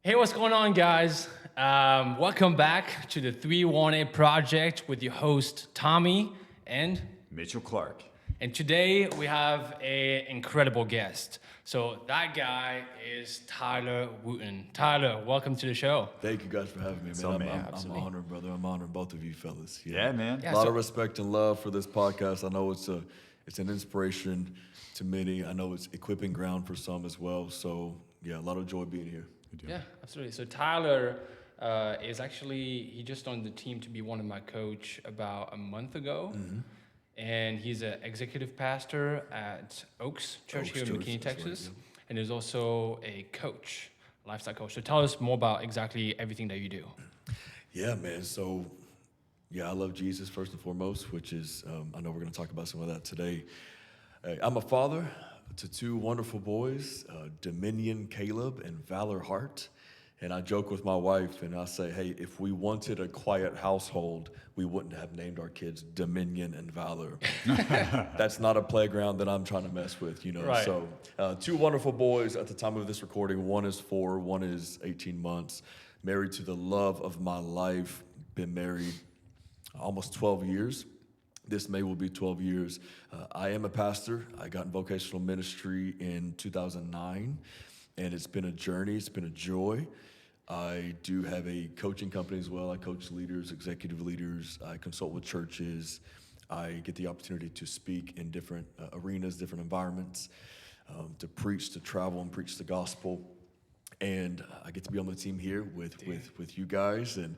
Hey, what's going on, guys? Welcome back to the 318 Project with your host, Tommy, and Mitchell Clark. today we have an incredible guest. So that guy is Tyler Wooten. Tyler, welcome to the show. Thank you guys for having me, man. So, man, I'm honored, brother. I'm honored, both of you fellas. Yeah, man. Yeah, A lot so- of respect and love for this podcast. I know it's an inspiration to many. I know it's equipping ground for some as well. So yeah, a lot of joy being here. Yeah, absolutely. So Tyler he just joined the team to be one of my coach about a month ago. And he's an executive pastor at Oaks Church Oaks here in Church, McKinney, that's right, Texas. yeah. And he's also a coach, lifestyle coach. So tell us more about exactly everything that you do. Yeah, man. So yeah, I love Jesus first and foremost, which is I know we're going to talk about some of that today. I'm a father to two wonderful boys, Dominion Caleb and Valor Hart. And I joke with my wife and I say, hey, if we wanted a quiet household, we wouldn't have named our kids Dominion and Valor. That's not a playground that I'm trying to mess with, you know. Right. So two wonderful boys at the time of this recording. One is 4, one is 18 months. Married to the love of my life. Been married almost 12 years. This May will be 12 years. I am a pastor. I got in vocational ministry in 2009, and it's been a journey. It's been a joy. I do have a coaching company as well. I coach leaders, executive leaders. I consult with churches. I get the opportunity to speak in different arenas, different environments, to preach, to travel and preach the gospel. And I get to be on the team here with you guys, and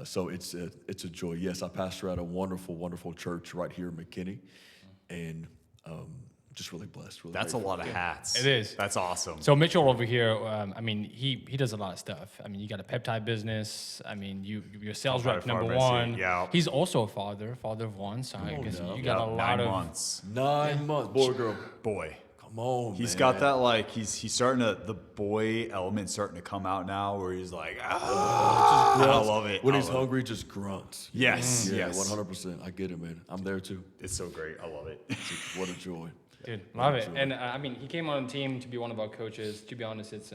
so it's a joy. Yes, I pastor at a wonderful church right here in McKinney, and just really blessed. Really That's a grateful. lot of hats. It is. That's awesome. So Mitchell over here, he does a lot of stuff. I mean, you got a peptide business. I mean, you're sales rep Peptide number pharmacy, one. yeah. He's also a father of one. So I guess now. you got a Yep, lot 9 of months. 9 months, boy or girl. Boy. Come on, He's man. got that, like, he's starting to, the boy element starting to come out now where he's like, I Grunts. love it. When I he's love it. hungry, just grunts. Yes, Yeah, yes. 100%. I get it, man. I'm there too. It's so great. I love it. What a joy. Dude, love it. Sure. And he came on the team to be one of our coaches. To be honest, it's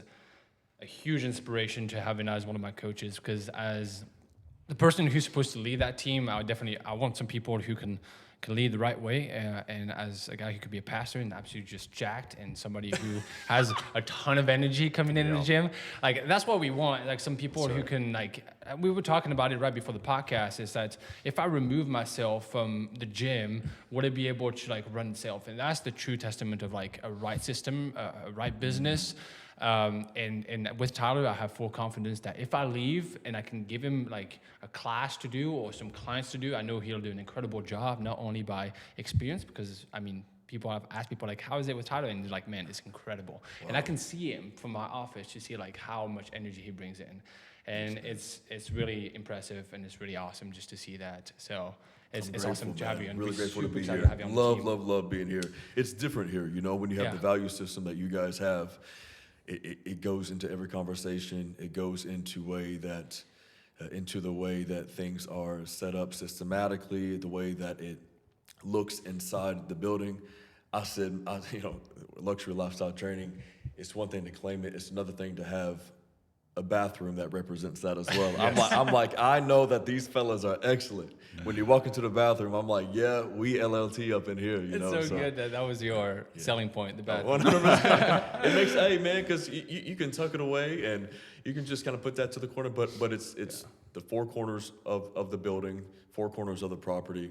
a huge inspiration to have him as one of my coaches because as the person who's supposed to lead that team, I want some people who can lead the right way. And as a guy who could be a pastor and absolutely just jacked and somebody who has a ton of energy coming in the gym, like that's what we want. Like some people who can we were talking about it right before the podcast is that if I remove myself from the gym, would it be able to like run itself? And that's the true testament of like a right system, a right business. And with Tyler, I have full confidence that if I leave and I can give him like a class to do or some clients to do, I know he'll do an incredible job, not only by experience, because I mean, people have asked people like, how is it with Tyler? And they're like, man, it's incredible. Wow. And I can see him from my office to see like how much energy he brings in. And it's really impressive and it's really awesome just to see that. So it's awesome to have you. And Really we're grateful to super be excited here. to have you on the team. Love being here. It's different here, you know, when you have Yeah. the value system that you guys have. It goes into every conversation. It goes into the way that things are set up systematically, the way that it looks inside the building. Luxury lifestyle training. It's one thing to claim it. It's another thing to have a bathroom that represents that as well. I'm like, I know that these fellas are excellent. When you walk into the bathroom, I'm like, yeah, we LLT up in here. You know, It's so good that was your selling point, the bathroom. 100%. It makes, hey man, because you can tuck it away and you can just kind of put that to the corner, but it's the four corners of the building, four corners of the property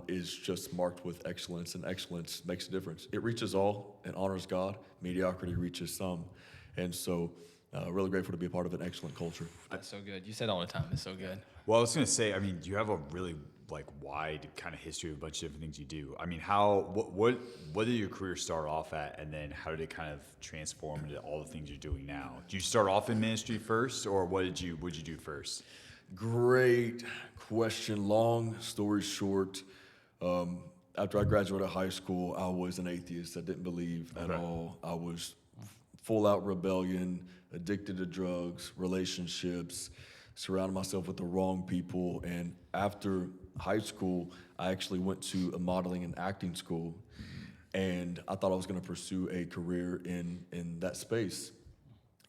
is just marked with excellence, and excellence makes a difference. It reaches all and honors God. Mediocrity reaches some, and so really grateful to be a part of an excellent culture. That's so good. You said all the time. It's so good. Well, I was going to say, I mean, you have a really like wide kind of history of a bunch of different things you do. I mean, what did your career start off at, and then how did it kind of transform into all the things you're doing now? Did you start off in ministry first, or what did you do first? Great question. Long story short, after I graduated high school, I was an atheist. I didn't believe at all. I was full out rebellion, addicted to drugs, relationships, surrounded myself with the wrong people. And after high school, I actually went to a modeling and acting school. And I thought I was going to pursue a career in that space.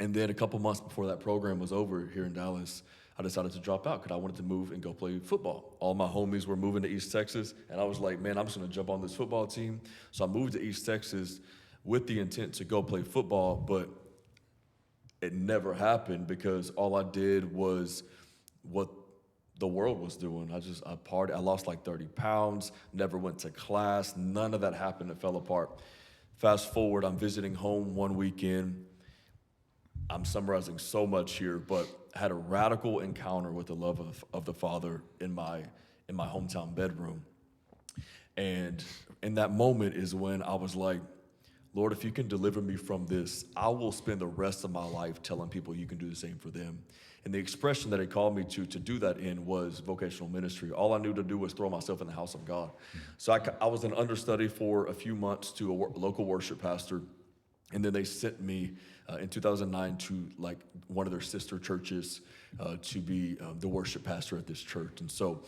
And then a couple months before that program was over here in Dallas, I decided to drop out because I wanted to move and go play football. All my homies were moving to East Texas, and I was like, man, I'm just going to jump on this football team. So I moved to East Texas with the intent to go play football, but it never happened because all I did was what the world was doing. I partied. I lost like 30 pounds, never went to class. None of that happened. It fell apart. Fast forward, I'm visiting home one weekend. I'm summarizing so much here, but I had a radical encounter with the love of the Father in my hometown bedroom. And in that moment is when I was like, Lord, if you can deliver me from this, I will spend the rest of my life telling people you can do the same for them. And the expression that he called me to do that in was vocational ministry. All I knew to do was throw myself in the house of God. So I was an understudy for a few months to a local worship pastor. And then they sent me in 2009 to like one of their sister churches to be the worship pastor at this church. And so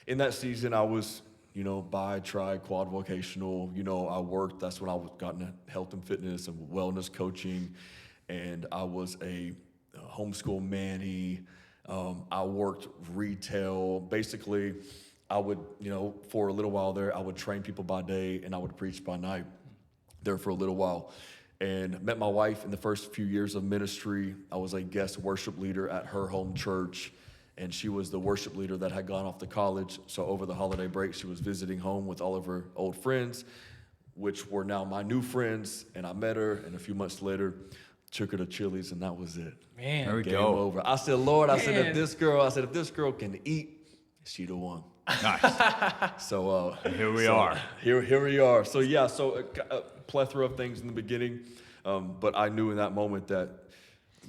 in that season, I was, quad vocational. I worked. That's when I got into health and fitness and wellness coaching. And I was a homeschool manny. I worked retail. Basically, I would, for a little while there, I would train people by day and I would preach by night there for a little while. And met my wife in the first few years of ministry. I was a guest worship leader at her home church, and she was the worship leader that had gone off to college. So over the holiday break, she was visiting home with all of her old friends, which were now my new friends. And I met her, and a few months later, took her to Chili's, and that was it. Man, There we Game go. over. I said, Lord, if this girl can eat, she the one. Nice. So Here we are. Here we are. So yeah, a plethora of things in the beginning, but I knew in that moment that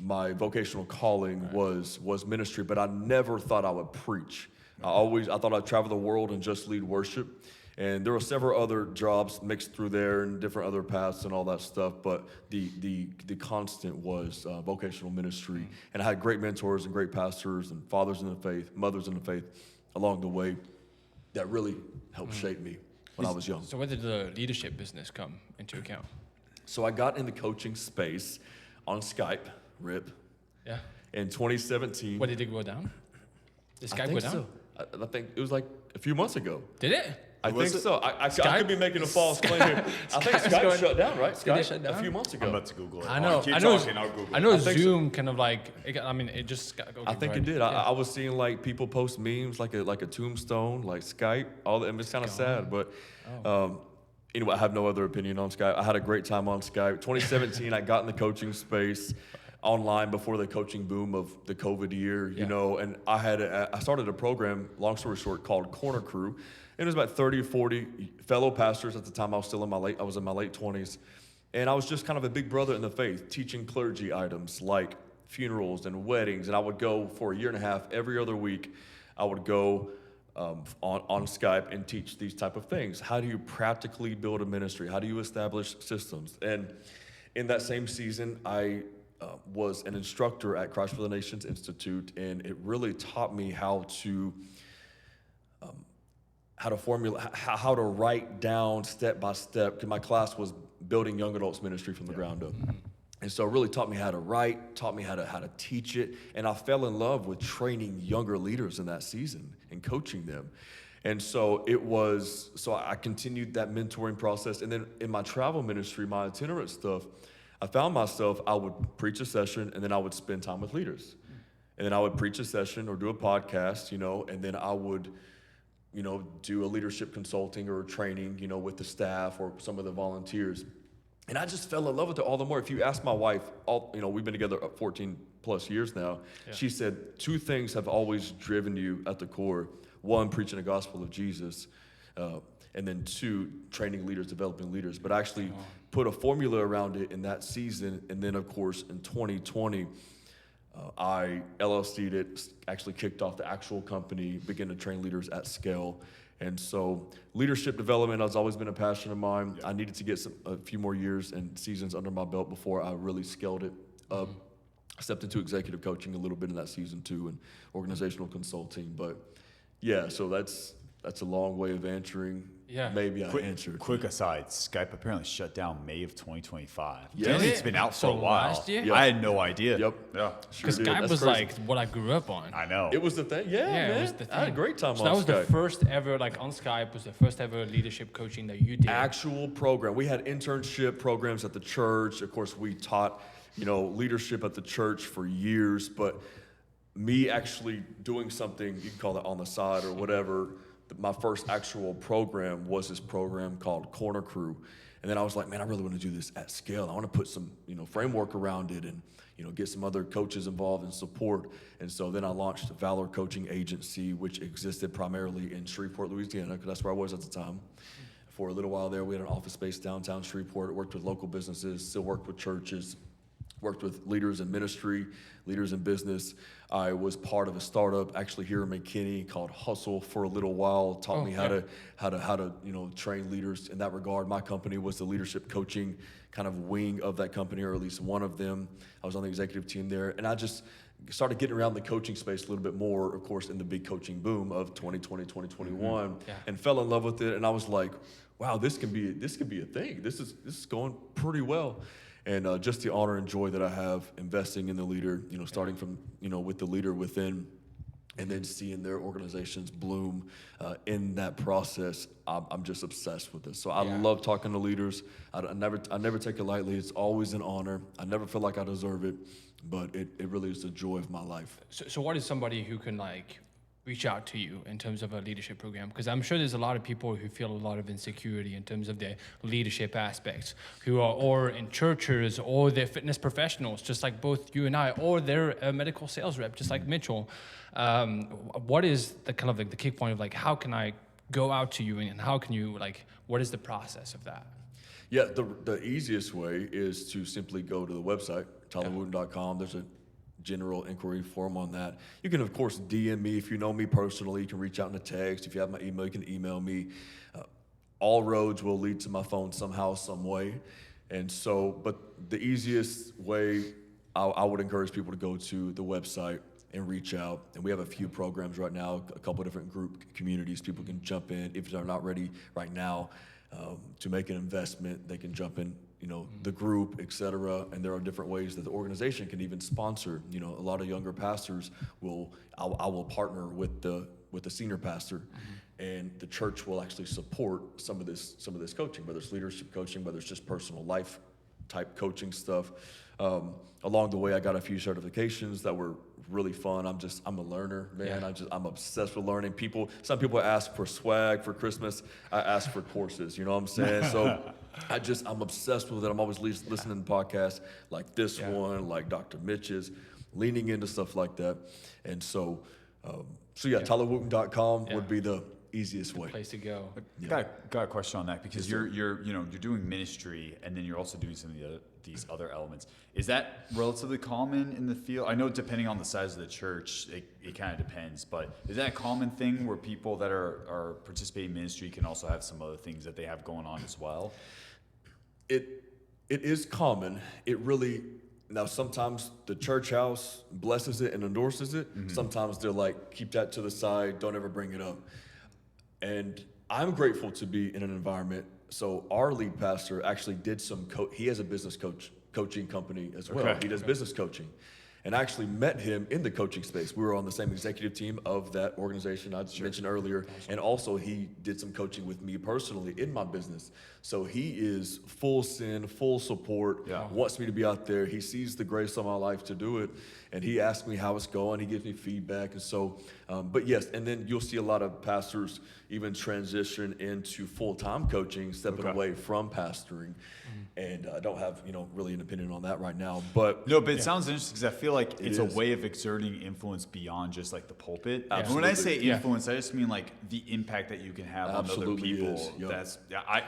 my vocational calling was ministry. But I never thought I would preach. I thought I'd travel the world and just lead worship. And there were several other jobs mixed through there and different other paths and all that stuff. But the constant was vocational ministry. And I had great mentors and great pastors and fathers in the faith, mothers in the faith along the way that really helped shape me when I was young. So where did the leadership business come into account? So I got in the coaching space on Skype, RIP, Yeah. in 2017. What, did it go down? Did I Skype think go down? so. I think it was like a few months ago. Did it? I think so. I Skype? could be making a false claim here. I think Skype's Skype going- shut down, right? Did it Skype shut down? a few months ago. I'm about to Google it. I know. Keep I know. talking, I'll Google it. I know I think Zoom kind of like. It just. Okay, I think go it ahead. did. Yeah. I was seeing like people post memes like a tombstone, like Skype. All that, and it's kind of sad, but anyway, I have no other opinion on Skype. I had a great time on Skype. 2017, I got in the coaching space online before the coaching boom of the COVID year, and I started a program, long story short, called Corner Crew. And it was about 30 or 40 fellow pastors at the time. I was in my late 20s. And I was just kind of a big brother in the faith, teaching clergy items like funerals and weddings. And I would go for a year and a half, every other week. I would go on Skype and teach these type of things. How do you practically build a ministry? How do you establish systems? And in that same season, I was an instructor at Christ for the Nations Institute, and it really taught me how to write down step by step, because my class was building young adults ministry from the ground up. And so it really taught me how to write, taught me how to teach it. And I fell in love with training younger leaders in that season and coaching them. And so I continued that mentoring process. And then in my travel ministry, my itinerant stuff, I found myself, I would preach a session and then I would spend time with leaders. And then I would preach a session or do a podcast, and then I would do a leadership consulting or training, with the staff or some of the volunteers. And I just fell in love with it all the more. If you ask my wife, we've been together 14 plus years now. Yeah. She said 2 things have always driven you at the core. 1, preaching the gospel of Jesus. And then 2, training leaders, developing leaders. But I actually put a formula around it in that season. And then, of course, in 2020, I LLC'd it, actually kicked off the actual company, began to train leaders at scale. And so leadership development has always been a passion of mine. Yeah. I needed to get a few more years and seasons under my belt before I really scaled it up. I stepped into executive coaching a little bit in that season too, and organizational consulting. But yeah, so that's a long way of answering Yeah. maybe I answered. Quick aside, Skype apparently shut down May of 2025. Yeah. Apparently Did it's it? been out for So a while. last year? Yep. I had no idea. Yep. Yeah. Sure Because did. Skype That's was crazy. like what I grew up on. I know. It was the thing. Yeah, man. it was the thing. I had a great time so on that was Skype. the first ever, like on Skype, was the first ever leadership coaching that you did. Actual program. We had internship programs at the church. Of course, we taught, leadership at the church for years, but me actually doing something, you can call it on the side or whatever, my first actual program was this program called Corner Crew. And then I was like, man, I really want to do this at scale. I want to put some, framework around it and, get some other coaches involved and support. And so then I launched Valor Coaching Agency, which existed primarily in Shreveport, Louisiana, because that's where I was at the time. For a little while there, we had an office space downtown Shreveport, worked with local businesses, still worked with churches, worked with leaders in ministry, leaders in business. I was part of a startup actually here in McKinney called Hustle for a little while. Taught me how to train leaders in that regard. My company was the leadership coaching kind of wing of that company, or at least one of them. I was on the executive team there, and I just started getting around the coaching space a little bit more, of course, in the big coaching boom of 2020, 2021, and fell in love with it. And I was like, wow, this can be a thing. This is going pretty well. And just the honor and joy that I have investing in the leader, starting from, with the leader within, and then seeing their organizations bloom in that process. I'm just obsessed with this. So I love talking to leaders. I never take it lightly. It's always an honor. I never feel like I deserve it, but it really is the joy of my life. So what is somebody who can reach out to you in terms of a leadership program? Because I'm sure there's a lot of people who feel a lot of insecurity in terms of their leadership aspects, who are or in churches or they're fitness professionals, just like both you and I, or they're a medical sales rep, just like Mitchell. What is the kind of the kick point of how can I go out to you and how can you what is the process of that? Yeah, the easiest way is to simply go to the website, tylerwooten.com. There's a general inquiry form on that. You can, of course, DM me. If you know me personally, you can reach out in a text. If you have my email, you can email me. All roads will lead to my phone somehow, some way. And so, but the easiest way, I would encourage people to go to the website and reach out. And we have a few programs right now, a couple of different group communities. People can jump in. If they're not ready right now to make an investment, they can jump in, the group, et cetera. And there are different ways that the organization can even sponsor. A lot of younger pastors I will partner with the senior pastor, and the church will actually support some of this coaching, whether it's leadership coaching, whether it's just personal life type coaching stuff. Along the way, I got a few certifications that were really fun. I'm a learner, man. Yeah. I'm obsessed with learning. Some people ask for swag for Christmas. I ask for courses, you know what I'm saying? So I'm obsessed with it. I'm always listening to podcasts like this one, like Dr. Mitch's, leaning into stuff like that. And so tylerwooten.com would be the easiest way. Place to go. Got a question on that, because you're doing ministry and then you're also doing some of these other elements. Is that relatively common in the field? I know depending on the size of the church, it kind of depends, but is that a common thing where people that are participating in ministry can also have some other things that they have going on as well? It is common. Now, sometimes the church house blesses it and endorses it. Mm-hmm. Sometimes they're like, keep that to the side, don't ever bring it up. And I'm grateful to be in an environment. So our lead pastor actually did he has a business coaching company as well. He does business coaching. And I actually met him in the coaching space. We were on the same executive team of that organization I mentioned earlier. Awesome. And also he did some coaching with me personally in my business. So he is full send, full support, wants me to be out there. He sees the grace on my life to do it. And he asks me how it's going. He gives me feedback. And so, but yes, and then you'll see a lot of pastors even transition into full-time coaching, stepping away from pastoring. And I don't have, really an opinion on that right now. But it sounds interesting, because I feel like it's a way of exerting influence beyond just like the pulpit. And when I say influence, I just mean like the impact that you can have on other people. Yep.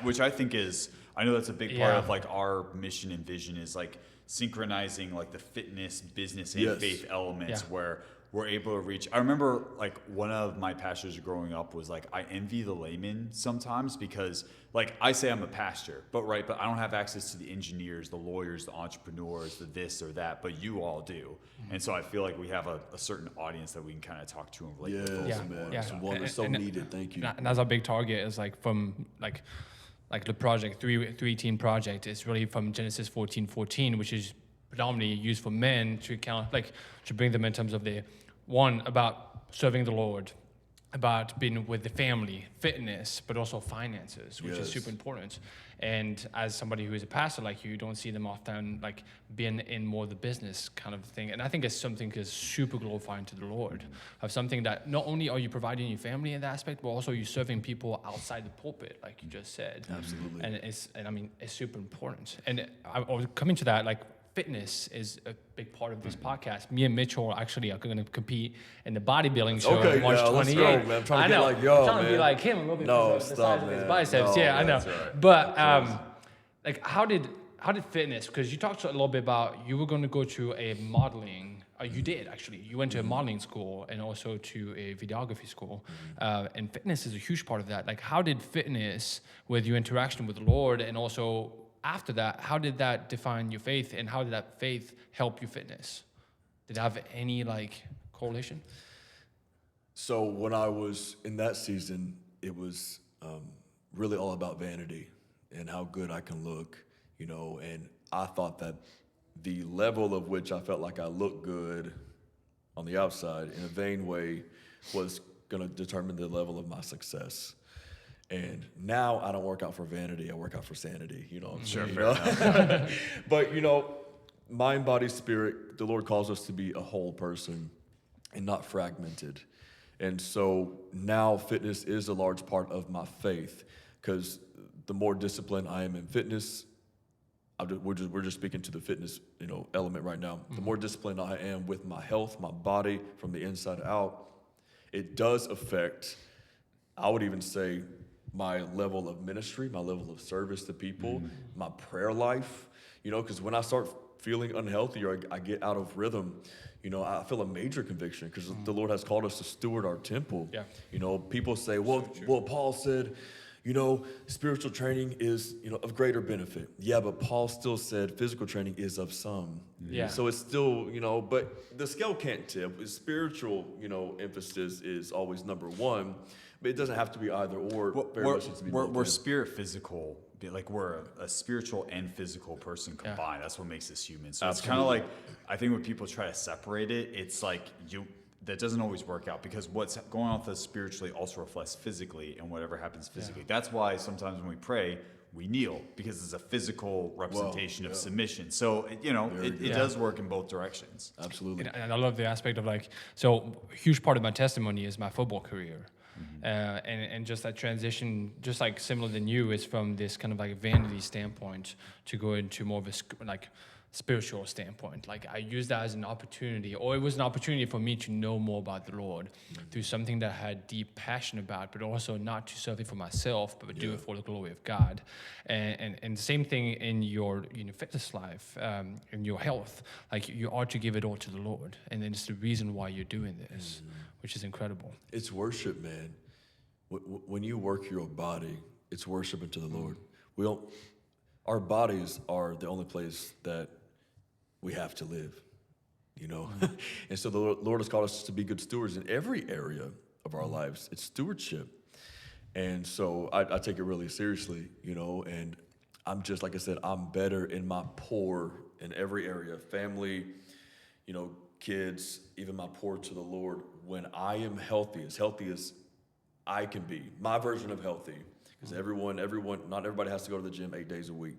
Which I think is, I know that's a big part of like our mission and vision, is like synchronizing like the fitness, business, and Yes. faith elements Yeah. where we're able to reach. I remember like one of my pastors growing up was like, I envy the layman sometimes because like I say I'm a pastor, but I don't have access to the engineers, the lawyers, the entrepreneurs, the this or that, but you all do. And so I feel like we have a certain audience that we can kind of talk to and relate Yes, with. Yeah, man. yeah. It's one that's so And- needed. Thank you. And that's our big target is like from like the project, three team project is really from Genesis 14:14, which is predominantly used for men to count, like to bring them in terms of the one about serving the Lord, about being with the family, fitness, but also finances, which is Yes. super important. And as somebody who is a pastor like you don't see them often like being in more the business kind of thing. And I think it's something that's super glorifying to the Lord, of something that not only are you providing your family in that aspect, but also you're serving people outside the pulpit, like you just said. Absolutely. And I mean, it's super important. And I was coming to that, like fitness is a big part of this podcast. Me and Mitchell actually are going to compete in the bodybuilding show Okay, on March now, let's 28th. go, man. I'm trying to I get know. like y'all, I'm trying to be man. like him a little bit No, because of the stop, size of his man. biceps. No, Yeah, I know. that's right. But like how did fitness? Because you talked a little bit about you were going to go to a modeling. You did actually. You went to a modeling school and also to a videography school. And fitness is a huge part of that. Like how did fitness, with your interaction with the Lord, and also after that, how did that define your faith, and how did that faith help your fitness? Did it have any like correlation? So when I was in that season, it was really all about vanity and how good I can look, you know. And I thought that the level of which I felt like I looked good on the outside in a vain way was going to determine the level of my success. And now I don't work out for vanity, I work out for sanity, you know what I'm Sure, saying? fair You know? But, you know, mind, body, spirit, the Lord calls us to be a whole person and not fragmented. And so now fitness is a large part of my faith, because the more disciplined I am in fitness, we're just speaking to the fitness, you know, element right now. The more disciplined I am with my health, my body from the inside out, it does affect, I would even say, my level of ministry, my level of service to people, my prayer life, you know, because when I start feeling unhealthy or I get out of rhythm, you know, I feel a major conviction because the Lord has called us to steward our temple. Yeah. You know, people say, well, Paul said, you know, spiritual training is, you know, of greater benefit. Yeah, but Paul still said physical training is of some. Yeah. So it's still, you know, but the scale can't tip. Spiritual, you know, emphasis is always number one, but it doesn't have to be either or. Very much needs to be both. We're spirit physical, like we're a spiritual and physical person combined. That's what makes us human. So it's kind of like, I think when people try to separate it, it's like that doesn't always work out, because what's going on with us spiritually also reflects physically, and whatever happens physically. Yeah. That's why sometimes when we pray, we kneel, because it's a physical representation of submission. So, you know, it does work in both directions. Absolutely. And I love the aspect of like, so a huge part of my testimony is my football career. And just that transition, just like similar than you, is from this kind of like vanity standpoint to go into more of a like spiritual standpoint. Like I used that as an opportunity, or it was an opportunity for me to know more about the Lord through something that I had deep passion about, but also not to serve it for myself, but do it for the glory of God. And the same thing in your fitness life, in your health. Like you are to give it all to the Lord, and then it's the reason why you're doing this, which is incredible. It's worship, man. When you work your body, it's worship unto the Lord. Our bodies are the only place that we have to live, you know? And so the Lord has called us to be good stewards in every area of our lives. It's stewardship. And so I take it really seriously, you know, and I'm just, like I said, I'm better in my pour in every area, family, you know, kids, even my pour to the Lord, when I am healthy as I can be, my version of healthy, because everyone, not everybody has to go to the gym 8 days a week,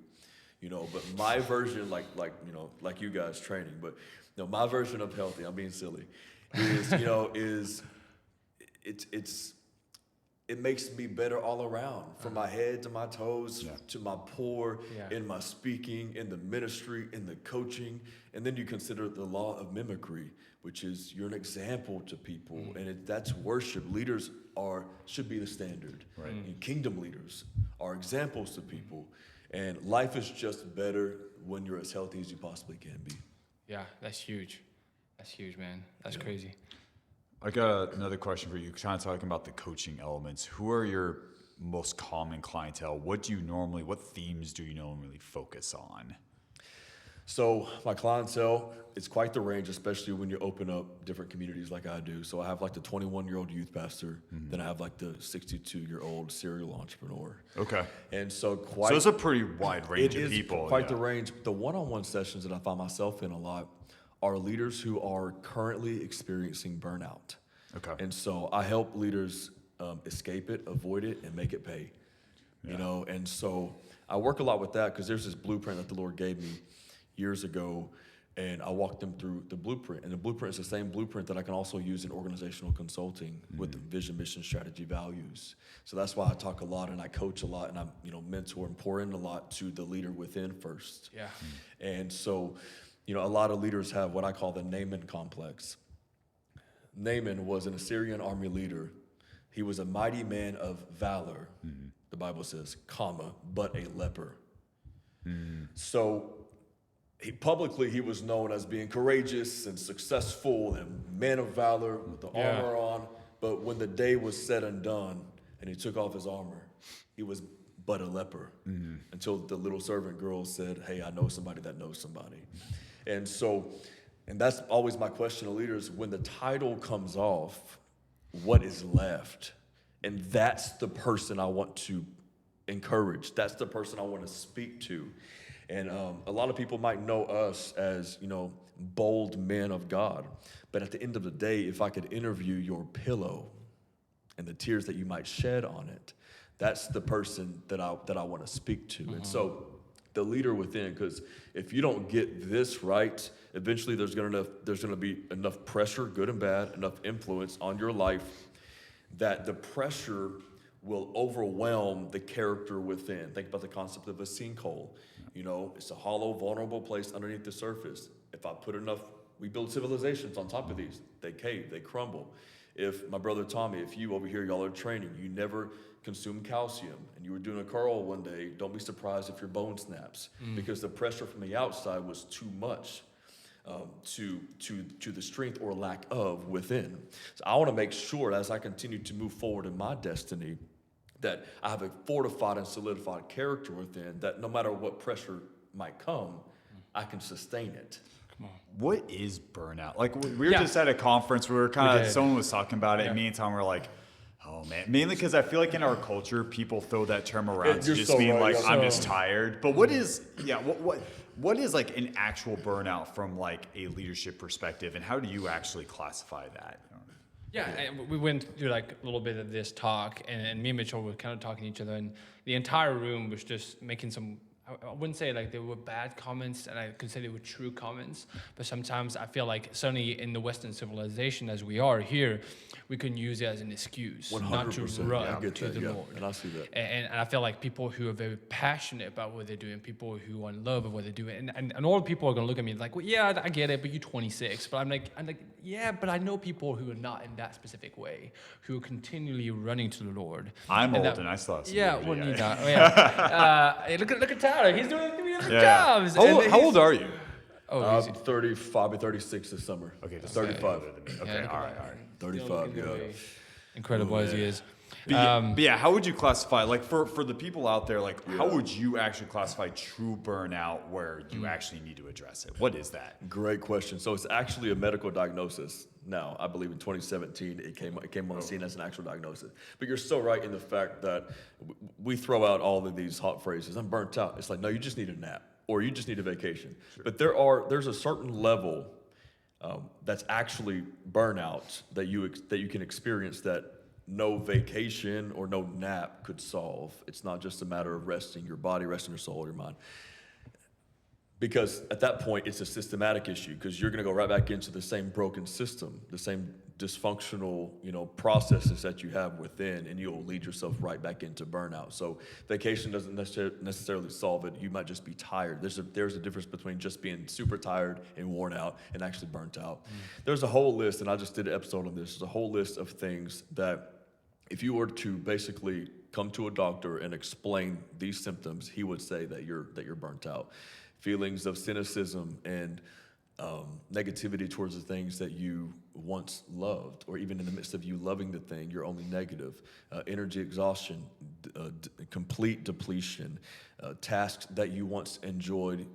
you know, but my version, like you know, like you guys training, but you know, my version of healthy, I'm being silly, is, you know, it makes me better all around, from my head to my toes, to my pour, in my speaking, in the ministry, in the coaching. And then you consider the law of mimicry, which is you're an example to people, and that's worship. Leaders should be the standard. Right. And kingdom leaders are examples to people. And life is just better when you're as healthy as you possibly can be. Yeah, that's huge. That's huge, man. That's crazy. I got another question for you. Kind of talking about the coaching elements. Who are your most common clientele? What themes do you normally focus on? So my clientele, it's quite the range, especially when you open up different communities like I do. So I have like the 21-year-old youth pastor, then I have like the 62-year-old serial entrepreneur. Okay. And so it's a pretty wide range of people. Quite the range. The one-on-one sessions that I find myself in a lot are leaders who are currently experiencing burnout. Okay. And so I help leaders escape it, avoid it, and make it pay. You know, and so I work a lot with that because there's this blueprint that the Lord gave me years ago, and I walked them through the blueprint. And the blueprint is the same blueprint that I can also use in organizational consulting with the vision, mission, strategy, values. So that's why I talk a lot and I coach a lot and I mentor and pour in a lot to the leader within first. Yeah. And so, a lot of leaders have what I call the Naaman complex. Naaman was an Assyrian army leader. He was a mighty man of valor, the Bible says, but a leper. So publicly he was known as being courageous and successful and man of valor with the armor on. But when the day was said and done and he took off his armor, he was but a leper until the little servant girl said, hey, I know somebody that knows somebody. And that's always my question to leaders. When the title comes off, what is left? And that's the person I want to encourage. That's the person I want to speak to. And a lot of people might know us as, bold men of God. But at the end of the day, if I could interview your pillow and the tears that you might shed on it, that's the person that I want to speak to. And so the leader within, because if you don't get this right, eventually there's going to be enough pressure, good and bad, enough influence on your life that the pressure will overwhelm the character within. Think about the concept of a sinkhole. It's a hollow, vulnerable place underneath the surface. If I put enough, we build civilizations on top of these. They cave, they crumble. If my brother Tommy, if you over here, y'all are training, you never consume calcium, and you were doing a curl one day, don't be surprised if your bone snaps because the pressure from the outside was too much to the strength or lack of within. So I want to make sure as I continue to move forward in my destiny that I have a fortified and solidified character within that no matter what pressure might come, I can sustain it. What is burnout? Like we were just at a conference where someone was talking about it, and me and Tom were like, oh man, mainly because I feel like in our culture, people throw that term around to just mean like, I'm just tired. But what is like an actual burnout from like a leadership perspective, and how do you actually classify that? Yeah, and we went through like a little bit of this talk, and me and Mitchell were kind of talking to each other, and the entire room was just making some, I wouldn't say like they were bad comments, and I consider they were true comments, but sometimes I feel like certainly in the Western civilization as we are here, we can use it as an excuse not to run to the Lord. And I see that. And I feel like people who are very passionate about what they're doing, people who are in love with what they're doing, and all the people are gonna look at me like, well, yeah, I get it, but you're 26. But I'm like, yeah, but I know people who are not in that specific way, who are continually running to the Lord. I'm old and I still have some energy. Well, you not. Hey, look at Tyler. He's doing 3 different jobs. How old are you? Oh, I'm 35, I'll be 36 this summer. Okay, 35. Okay, all right. 35, yeah. Incredible as he is. But yeah, how would you classify, like for the people out there, like how would you actually classify true burnout where you actually need to address it? What is that? Great question. So it's actually a medical diagnosis. Now, I believe in 2017 it came on the scene as an actual diagnosis. But you're so right in the fact that we throw out all of these hot phrases. I'm burnt out. It's like, no, you just need a nap or you just need a vacation. Sure. But there's a certain level that's actually burnout that you can experience that no vacation or no nap could solve. It's not just a matter of resting your body, resting your soul, your mind. Because at that point, it's a systematic issue because you're going to go right back into the same broken system, the same dysfunctional, processes that you have within, and you'll lead yourself right back into burnout. So vacation doesn't necessarily solve it. You might just be tired. There's a difference between just being super tired and worn out and actually burnt out. There's a whole list, and I just did an episode on this. There's a whole list of things that if you were to basically come to a doctor and explain these symptoms, he would say that you're burnt out. Feelings of cynicism and negativity towards the things that you once loved, or even in the midst of you loving the thing, you're only negative. Energy exhaustion, complete depletion, tasks that you once enjoyed,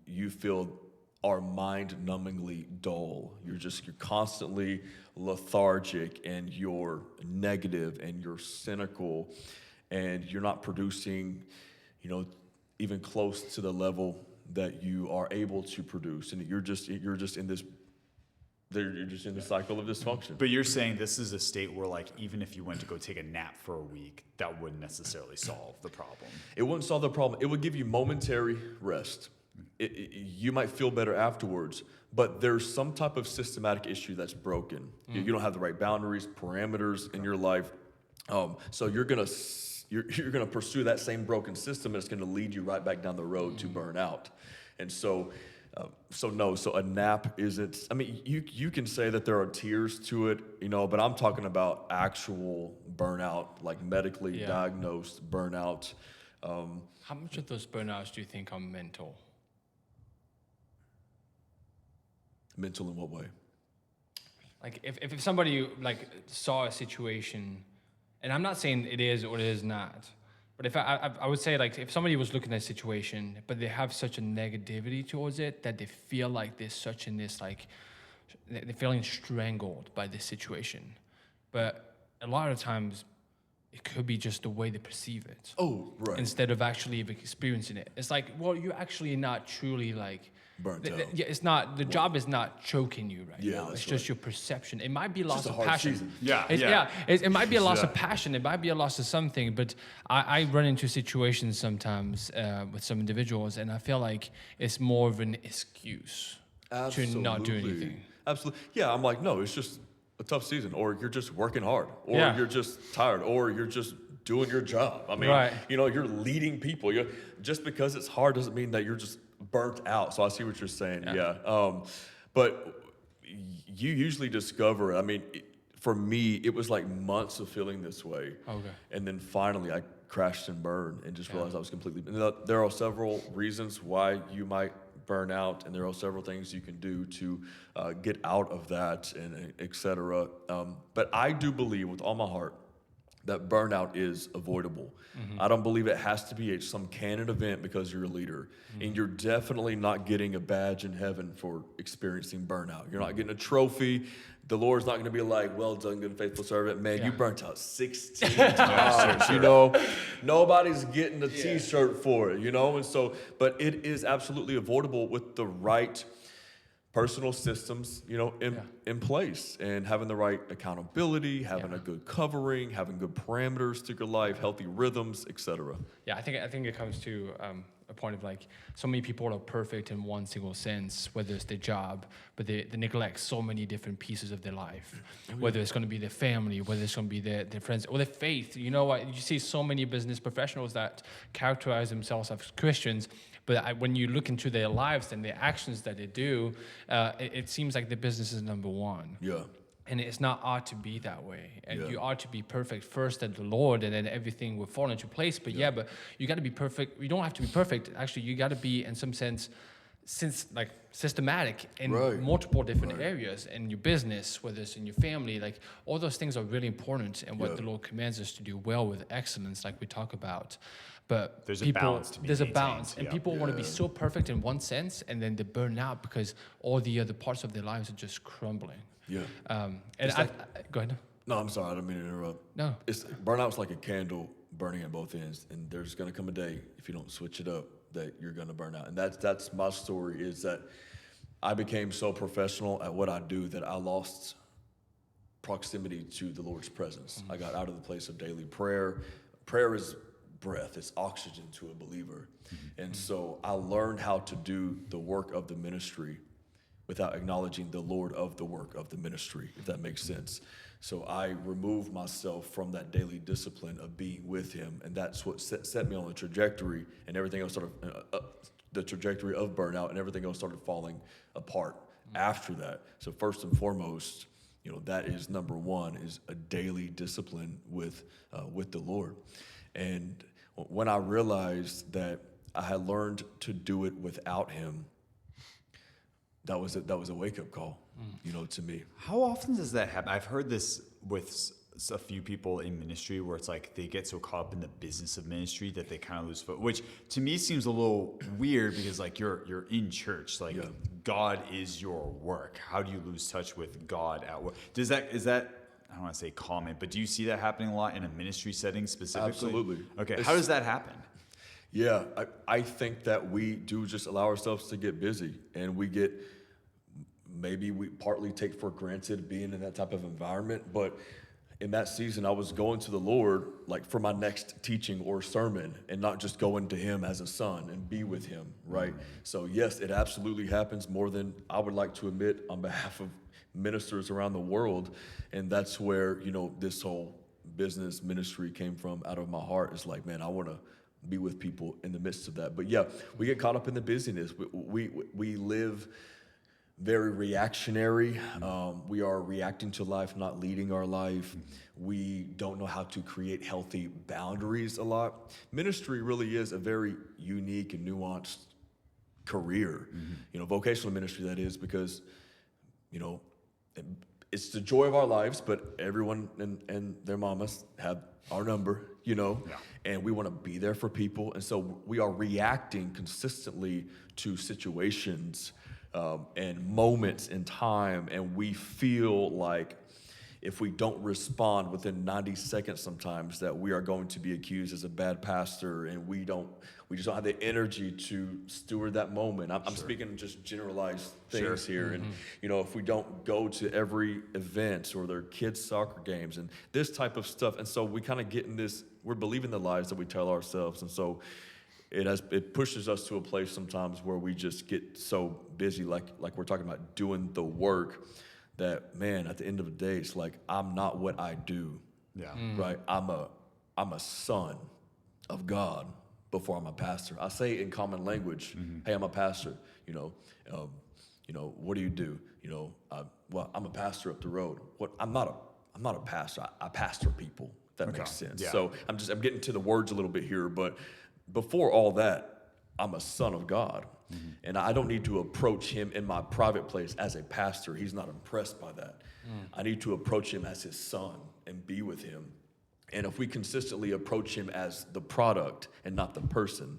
you feel are mind-numbingly dull. You're constantly lethargic, and you're negative, and you're cynical, and you're not producing, even close to the level that you are able to produce, and you're just in this cycle of dysfunction. But you're saying this is a state where, like, even if you went to go take a nap for a week, that wouldn't necessarily solve the problem. It wouldn't solve the problem. It would give you momentary rest. You might feel better afterwards, but there's some type of systematic issue that's broken. You don't have the right boundaries, parameters in your life, so you're gonna pursue that same broken system, and it's gonna lead you right back down the road to burnout. And so a nap isn't. I mean, you can say that there are tiers to it, but I'm talking about actual burnout, like medically diagnosed burnout. How much of those burnouts do you think are mental? Mental in what way? Like if somebody like saw a situation, and I'm not saying it is or it is not, but if I would say, like, if somebody was looking at a situation, but they have such a negativity towards it that they feel like they're such in this, like, they're feeling strangled by this situation. But a lot of times it could be just the way they perceive it. Oh, right. Instead of actually experiencing it. It's like, well, you're actually not truly, like, burnt out. yeah, it's not, the job is not choking you right now. That's It's just your perception. It might be loss just of a hard passion. season. It might be a loss of passion. It might be a loss of something. But I run into situations sometimes with some individuals, and I feel like it's more of an excuse to not do anything. Absolutely. Yeah, I'm like, no, it's just a tough season, or you're just working hard, or you're just tired, or you're just doing your job. I mean, you're leading people. Just because it's hard doesn't mean that you're just burnt out. So I see what you're saying. But you usually discover, I mean, for me, it was like months of feeling this way. Okay. And then finally I crashed and burned and just realized I was completely, there are several reasons why you might burn out, and there are several things you can do to get out of that, and et cetera. But I do believe with all my heart that burnout is avoidable. I don't believe it has to be some canon event because you're a leader. And you're definitely not getting a badge in heaven for experiencing burnout. You're not getting a trophy. The Lord's not going to be like, well done, good and faithful servant. Man, you burnt out 16 times, Nobody's getting a T-shirt for it, And so, but it is absolutely avoidable with the right personal systems, in place, and having the right accountability, having a good covering, having good parameters to your life, healthy rhythms, etc. Yeah, I think it comes to a point of, like, so many people are perfect in one single sense, whether it's their job, but they neglect so many different pieces of their life, whether it's going to be their family, whether it's going to be their friends, or their faith. You see so many business professionals that characterize themselves as Christians, but when you look into their lives and the actions that they do, it seems like the business is number one. Yeah. And it's not ought to be that way. And you ought to be perfect first at the Lord, and then everything will fall into place. But but you got to be perfect. You don't have to be perfect. Actually, you got to be, in some sense, systematic in multiple different areas in your business, whether it's in your family. Like, all those things are really important, and what the Lord commands us to do well with excellence, like we talk about. But there's a balance to be maintained. Balance, and people want to be so perfect in one sense, and then they burn out because all the other parts of their lives are just crumbling. Yeah. Go ahead. No, I'm sorry. I didn't mean to interrupt. No. Burnout's like a candle burning at both ends, and there's going to come a day, if you don't switch it up, that you're going to burn out. And that's my story, is that I became so professional at what I do that I lost proximity to the Lord's presence. I got out of the place of daily prayer. Prayer is breath. It's oxygen to a believer. And so I learned how to do the work of the ministry without acknowledging the Lord of the work of the ministry, if that makes sense. So I removed myself from that daily discipline of being with him, and that's what set me on the trajectory, and everything else started, the trajectory of burnout, and everything else started falling apart after that. So first and foremost, that is number one, is a daily discipline with the Lord. And when I realized that I had learned to do it without him, that was a wake-up call, to me. How often does that happen? I've heard this with a few people in ministry where it's like they get so caught up in the business of ministry that they kind of lose foot, which to me seems a little weird because like you're in church, like God is your work. How do you lose touch with God at work? Is that I don't want to say common, but do you see that happening a lot in a ministry setting specifically? Absolutely. Okay, how does that happen? Yeah, I think that we do just allow ourselves to get busy, and maybe we partly take for granted being in that type of environment, but in that season, I was going to the Lord like for my next teaching or sermon, and not just going to him as a son and be with him, right? So yes, it absolutely happens more than I would like to admit on behalf of ministers around the world. And that's where, this whole business ministry came from out of my heart. It's like, man, I want to be with people in the midst of that. But yeah, we get caught up in the busyness. We live very reactionary. We are reacting to life, not leading our life. We don't know how to create healthy boundaries a lot. Ministry really is a very unique and nuanced career, vocational ministry, that is, because, it's the joy of our lives, but everyone and their mamas have our number, and we want to be there for people. And so we are reacting consistently to situations and moments in time, and we feel like if we don't respond within 90 seconds sometimes that we are going to be accused as a bad pastor, and we just don't have the energy to steward that moment. I'm speaking just generalized things here. And if we don't go to every event or their kids' soccer games and this type of stuff, and so we kind of get in this, we're believing the lies that we tell ourselves. And so it pushes us to a place sometimes where we just get so busy, like we're talking about, doing the work, that, man, at the end of the day, it's like, I'm not what I do. Yeah. Right? I'm a son of God before I'm a pastor. I say in common language, hey, I'm a pastor. What do you do? I'm a pastor up the road. I'm not a pastor. I pastor people. If that makes sense. Yeah. So I'm getting to the words a little bit here, but before all that, I'm a son of God. And I don't need to approach him in my private place as a pastor. He's not impressed by that. I need to approach him as his son and be with him. And if we consistently approach him as the product and not the person,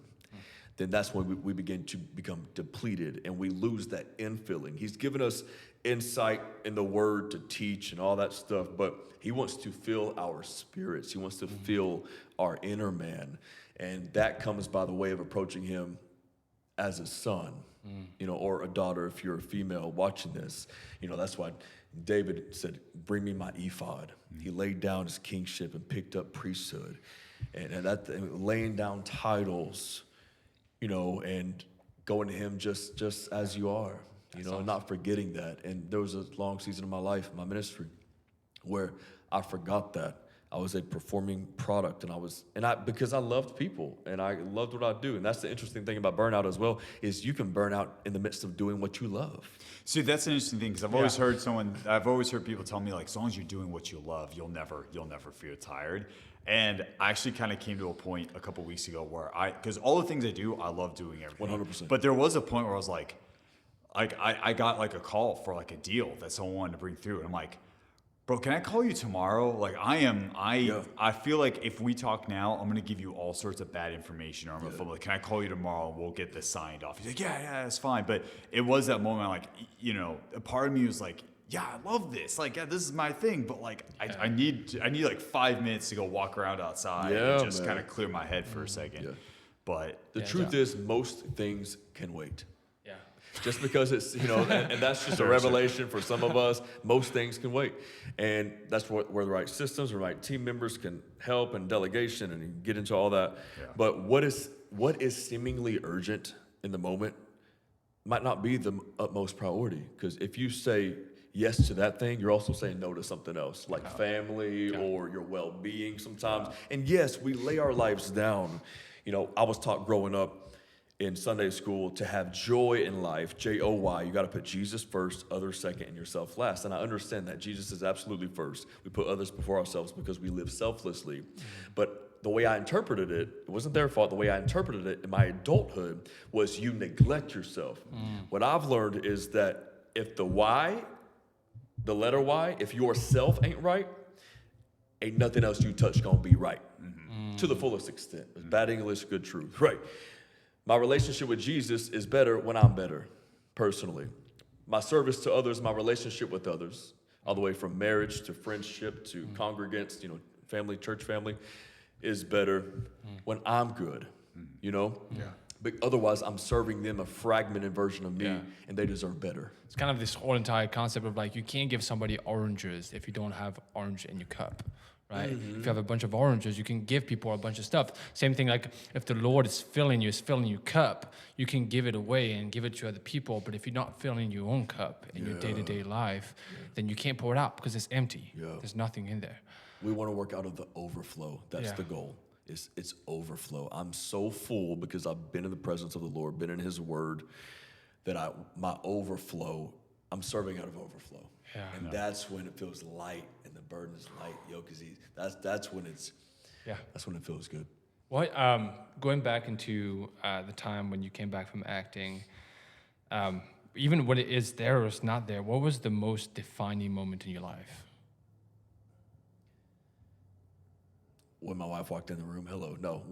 then that's when we begin to become depleted and we lose that infilling. He's given us insight in the word to teach and all that stuff, but he wants to fill our spirits. He wants to fill our inner man. And that comes by the way of approaching him as a son, or a daughter if you're a female watching this. That's why David said, bring me my ephod. He laid down his kingship and picked up priesthood. And laying down titles, and going to him just as you are, and not forgetting that. And there was a long season of my life, my ministry, where I forgot that. I was a performing product, because I loved people and I loved what I do. And that's the interesting thing about burnout as well, is you can burn out in the midst of doing what you love. See, that's an interesting thing, because I've always heard people tell me, like, as long as you're doing what you love, you'll never feel tired. And I actually kind of came to a point a couple weeks ago where because all the things I do, I love doing everything. 100%. But there was a point where I was like I got like a call for like a deal that someone wanted to bring through. And I'm like, bro, can I call you tomorrow? Like I feel like if we talk now, I'm going to give you all sorts of bad information. Or I'm going to like, can I call you tomorrow and we'll get this signed off? He's like, yeah, that's fine. But it was that moment, like, a part of me was like, yeah, I love this. Like, yeah, this is my thing. But like, I need like 5 minutes to go walk around outside and just kind of clear my head for a second. Yeah. But the truth is, most things can wait. Just because it's, and that's just a revelation for some of us. Most things can wait. And that's where the right systems, the right team members can help, and delegation, and you get into all that. Yeah. But what is seemingly urgent in the moment might not be the utmost priority. Because if you say yes to that thing, you're also saying no to something else, like family or your well-being sometimes. And yes, we lay our lives down. I was taught growing up, in Sunday school to have joy in life, Joy, you got to put Jesus first, others second, and yourself last. And I understand that Jesus is absolutely first. We put others before ourselves because we live selflessly. But the way I interpreted it, it wasn't their fault. The way I interpreted it in my adulthood was you neglect yourself. What I've learned is that if the why, the letter Y, if yourself ain't right, ain't nothing else you touch gonna be right. To the fullest extent. Bad English, good truth. Right. My relationship with Jesus is better when I'm better, personally. My service to others, my relationship with others, all the way from marriage to friendship to congregants, family, church family, is better when I'm good, Yeah. But otherwise, I'm serving them a fragmented version of me, and they deserve better. It's kind of this whole entire concept of like, you can't give somebody oranges if you don't have orange in your cup, right? If you have a bunch of oranges, you can give people a bunch of stuff. Same thing, like if the Lord is filling your cup, you can give it away and give it to other people. But if you're not filling your own cup in your day-to-day life, then you can't pour it out because it's empty. There's nothing in there. We want to work out of the overflow. That's the goal. It's overflow. I'm so full because I've been in the presence of the Lord, been in His Word, that my overflow, I'm serving out of overflow. And that's when it feels light and the burden is light, because that's when that's when it feels good. What going back into the time when you came back from acting, even when it is there or it's not there, what was the most defining moment in your life? When my wife walked in the room, hello. No.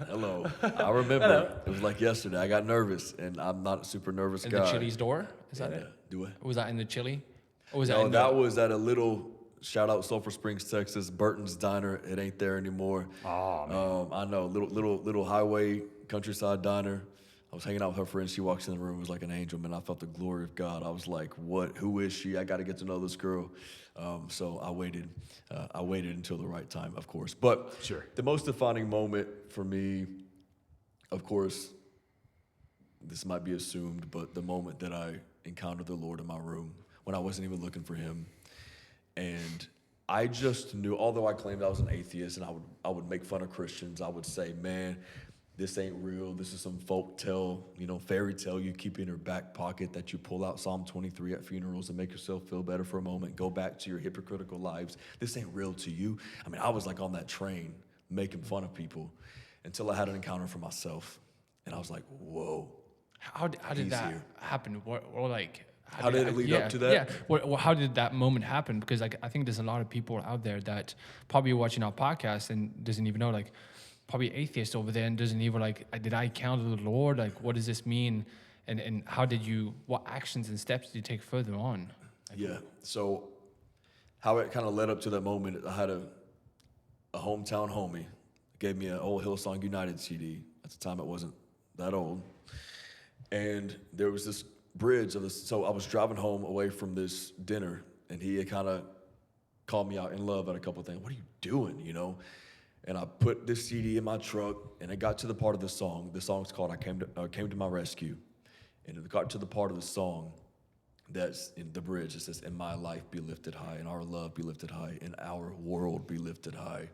Hello. I remember. Hello. It was like yesterday. I got nervous, and I'm not a super nervous guy. In the Chili's door? Is that it? Do it. Was that in the Chili? Or was that was at a little, shout out Sulphur Springs, Texas, Burton's Diner. It ain't there anymore. Oh, man. I know, little highway, countryside diner. I was hanging out with her friends. She walks in the room. It was like an angel, man. I felt the glory of God. I was like, what? Who is she? I got to get to know this girl. So I waited. I waited until the right time, of course. But the most defining moment for me, of course, this might be assumed, but the moment that I encountered the Lord in my room when I wasn't even looking for Him. And I just knew, although I claimed I was an atheist and I would make fun of Christians, I would say, man, this ain't real. This is some folk tale, fairy tale you keep in your back pocket that you pull out Psalm 23 at funerals and make yourself feel better for a moment. Go back to your hypocritical lives. This ain't real to you. I mean, I was like on that train making fun of people until I had an encounter for myself. And I was like, whoa. How did that happen? How did it lead up to that? Yeah. Well, how did that moment happen? Because I think there's a lot of people out there that probably watching our podcast and doesn't even know, probably atheist over there and doesn't even did I encounter the Lord? What does this mean? And what actions and steps did you take further on? So how it kind of led up to that moment, I had a hometown homie gave me an old Hillsong United CD. At the time, it wasn't that old. And there was this bridge so I was driving home away from this dinner, and he had kind of called me out in love at a couple of things. What are you doing, And I put this CD in my truck, and it got to the part of the song. The song's called I Came to My Rescue. And it got to the part of the song that's in the bridge. It says, "In my life be lifted high, in our love be lifted high, in our world be lifted high."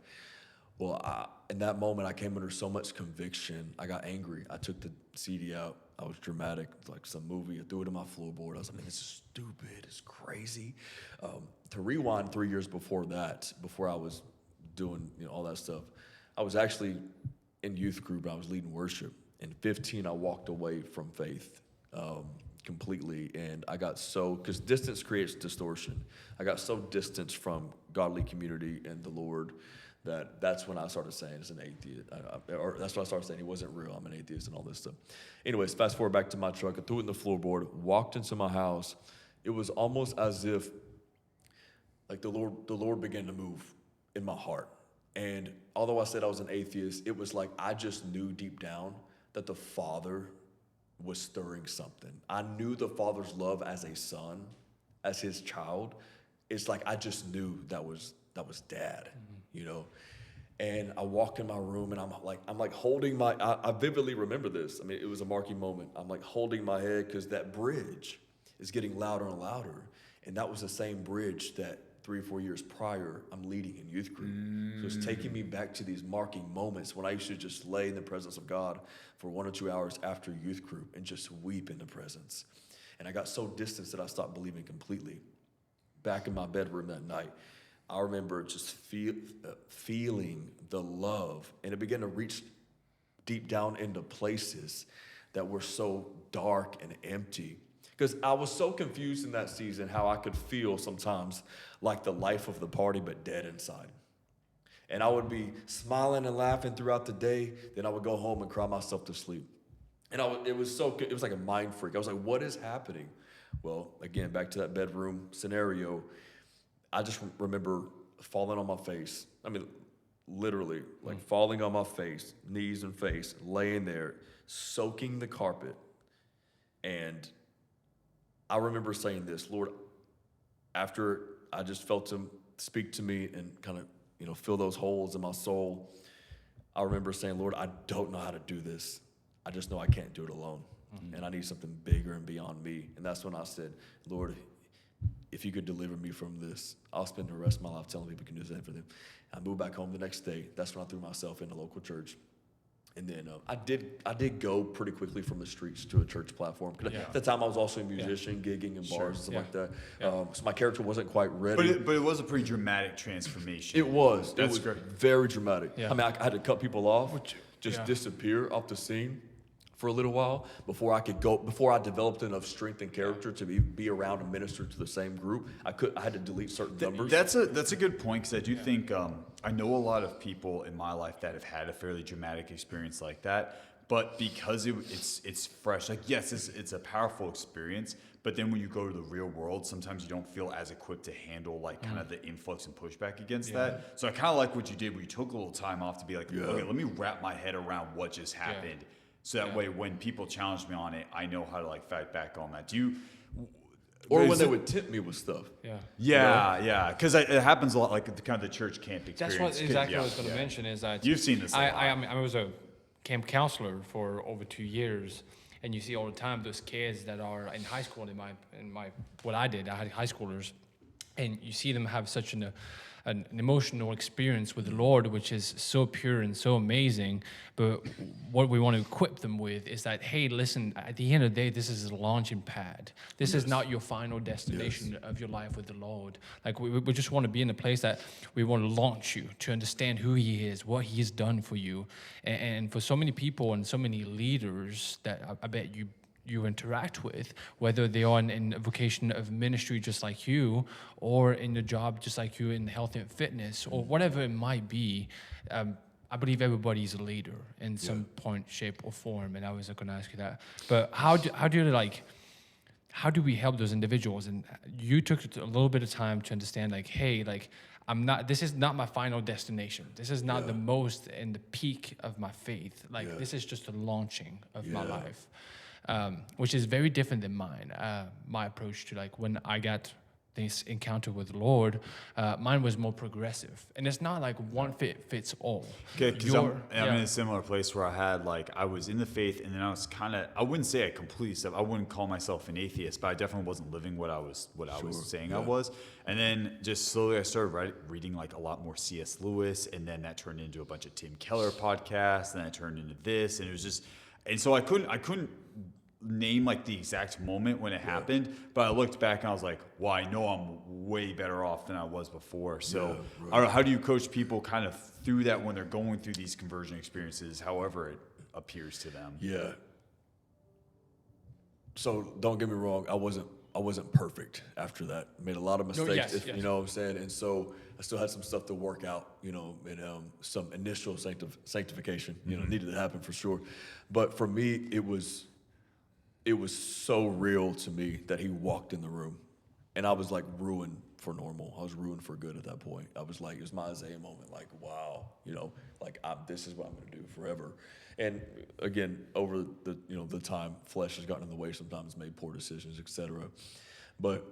Well, in that moment, I came under so much conviction. I got angry. I took the CD out. I was dramatic, like some movie. I threw it on my floorboard. I was like, man, this is stupid. It's crazy. To rewind 3 years before that, before I was doing all that stuff, I was actually in youth group. I was leading worship. In 15, I walked away from faith completely, and I got because distance creates distortion. I got so distanced from godly community and the Lord that's when I started saying it's an atheist. Or that's when I started saying he wasn't real. I'm an atheist and all this stuff. Anyways, fast forward back to my truck. I threw it in the floorboard, walked into my house. It was almost as if the Lord began to move in my heart. And although I said I was an atheist, it was like I just knew deep down that the Father was stirring something. I knew the Father's love as a son, as his child. It's like I just knew that was Dad, And I walk in my room, and I'm like holding my. I vividly remember this. I mean, it was a marquee moment. I'm like holding my head because that bridge is getting louder and louder, and that was the same bridge that 3 or 4 years prior, I'm leading in youth group. So it's taking me back to these marking moments when I used to just lay in the presence of God for 1 or 2 hours after youth group and just weep in the presence. And I got so distanced that I stopped believing completely. Back in my bedroom that night, I remember just feeling the love, and it began to reach deep down into places that were so dark and empty. Because I was so confused in that season how I could feel sometimes like the life of the party, but dead inside. And I would be smiling and laughing throughout the day. Then I would go home and cry myself to sleep. And it was like a mind freak. I was like, what is happening? Well, again, back to that bedroom scenario, I just remember falling on my face. I mean, literally, like falling on my face, knees and face, laying there, soaking the carpet. And I remember saying this, Lord, after I just felt him speak to me and kind of, fill those holes in my soul, I remember saying, Lord, I don't know how to do this. I just know I can't do it alone. And I need something bigger and beyond me. And that's when I said, Lord, if you could deliver me from this, I'll spend the rest of my life telling people can do the same for them. I moved back home the next day. That's when I threw myself in the local church. And then I did go pretty quickly from the streets to a church platform. At the time, I was also a musician, gigging in bars and stuff like that. So my character wasn't quite ready. But it was a pretty dramatic transformation. It was. That's it was great. Very dramatic. Yeah. I mean, I had to cut people off, disappear off the scene for a little while before I developed enough strength and character to be around and minister to the same group. I had to delete certain numbers. That's a good point, because I do think I know a lot of people in my life that have had a fairly dramatic experience like that, but because it's fresh, like yes, it's a powerful experience, but then when you go to the real world, sometimes you don't feel as equipped to handle like kind of the influx and pushback against that. So I kind of like what you did, where you took a little time off to be like, okay, let me wrap my head around what just happened. So that way, when people challenge me on it, I know how to like fight back on that. Or when they would tip me with stuff. Yeah. Because it happens a lot, like kind of the church camp experience. That's what exactly what I was going to mention is that you've seen this. I was a camp counselor for over 2 years, and you see all the time those kids that are in high school. What I did, I had high schoolers, and you see them have such an emotional experience with the Lord, which is so pure and so amazing. But what we want to equip them with is that, hey, listen, at the end of the day, this is a launching pad. This is not your final destination of your life with the Lord. Like we just want to be in a place that we want to launch you to understand who He is, what He has done for you. And for so many people and so many leaders that I bet you interact with, whether they are in a vocation of ministry just like you, or in a job just like you in health and fitness, or whatever it might be, I believe everybody's a leader in some point, shape, or form. And I was going to ask you that. But how do we help those individuals? And you took a little bit of time to understand, like, hey, like, this is not my final destination. This is not the most and the peak of my faith. Like, this is just a launching of my life. Which is very different than mine. My approach to, like, when I got this encounter with the Lord, mine was more progressive, and it's not like one fits all. Okay, because I'm in a similar place where I was in the faith, and then I was I wouldn't say I completely stepped. I wouldn't call myself an atheist, but I definitely wasn't living what I was saying I was. And then just slowly I started reading like a lot more C.S. Lewis, and then that turned into a bunch of Tim Keller podcasts, and then it turned into this, and it was just, and so I couldn't name like the exact moment when it happened, but I looked back and I was like, well, I know I'm way better off than I was before. So I don't know, how do you coach people kind of through that when they're going through these conversion experiences, however it appears to them? Yeah. So don't get me wrong, I wasn't perfect after that. Made a lot of mistakes, you know what I'm saying? And so I still had some stuff to work out, and some initial sanctification, needed to happen for sure. But for me, it was so real to me that He walked in the room, and I was like ruined for normal. I was ruined for good at that point. I was like, it was my Isaiah moment, like, wow, this is what I'm going to do forever. And again, over the time, flesh has gotten in the way, sometimes made poor decisions, etc. But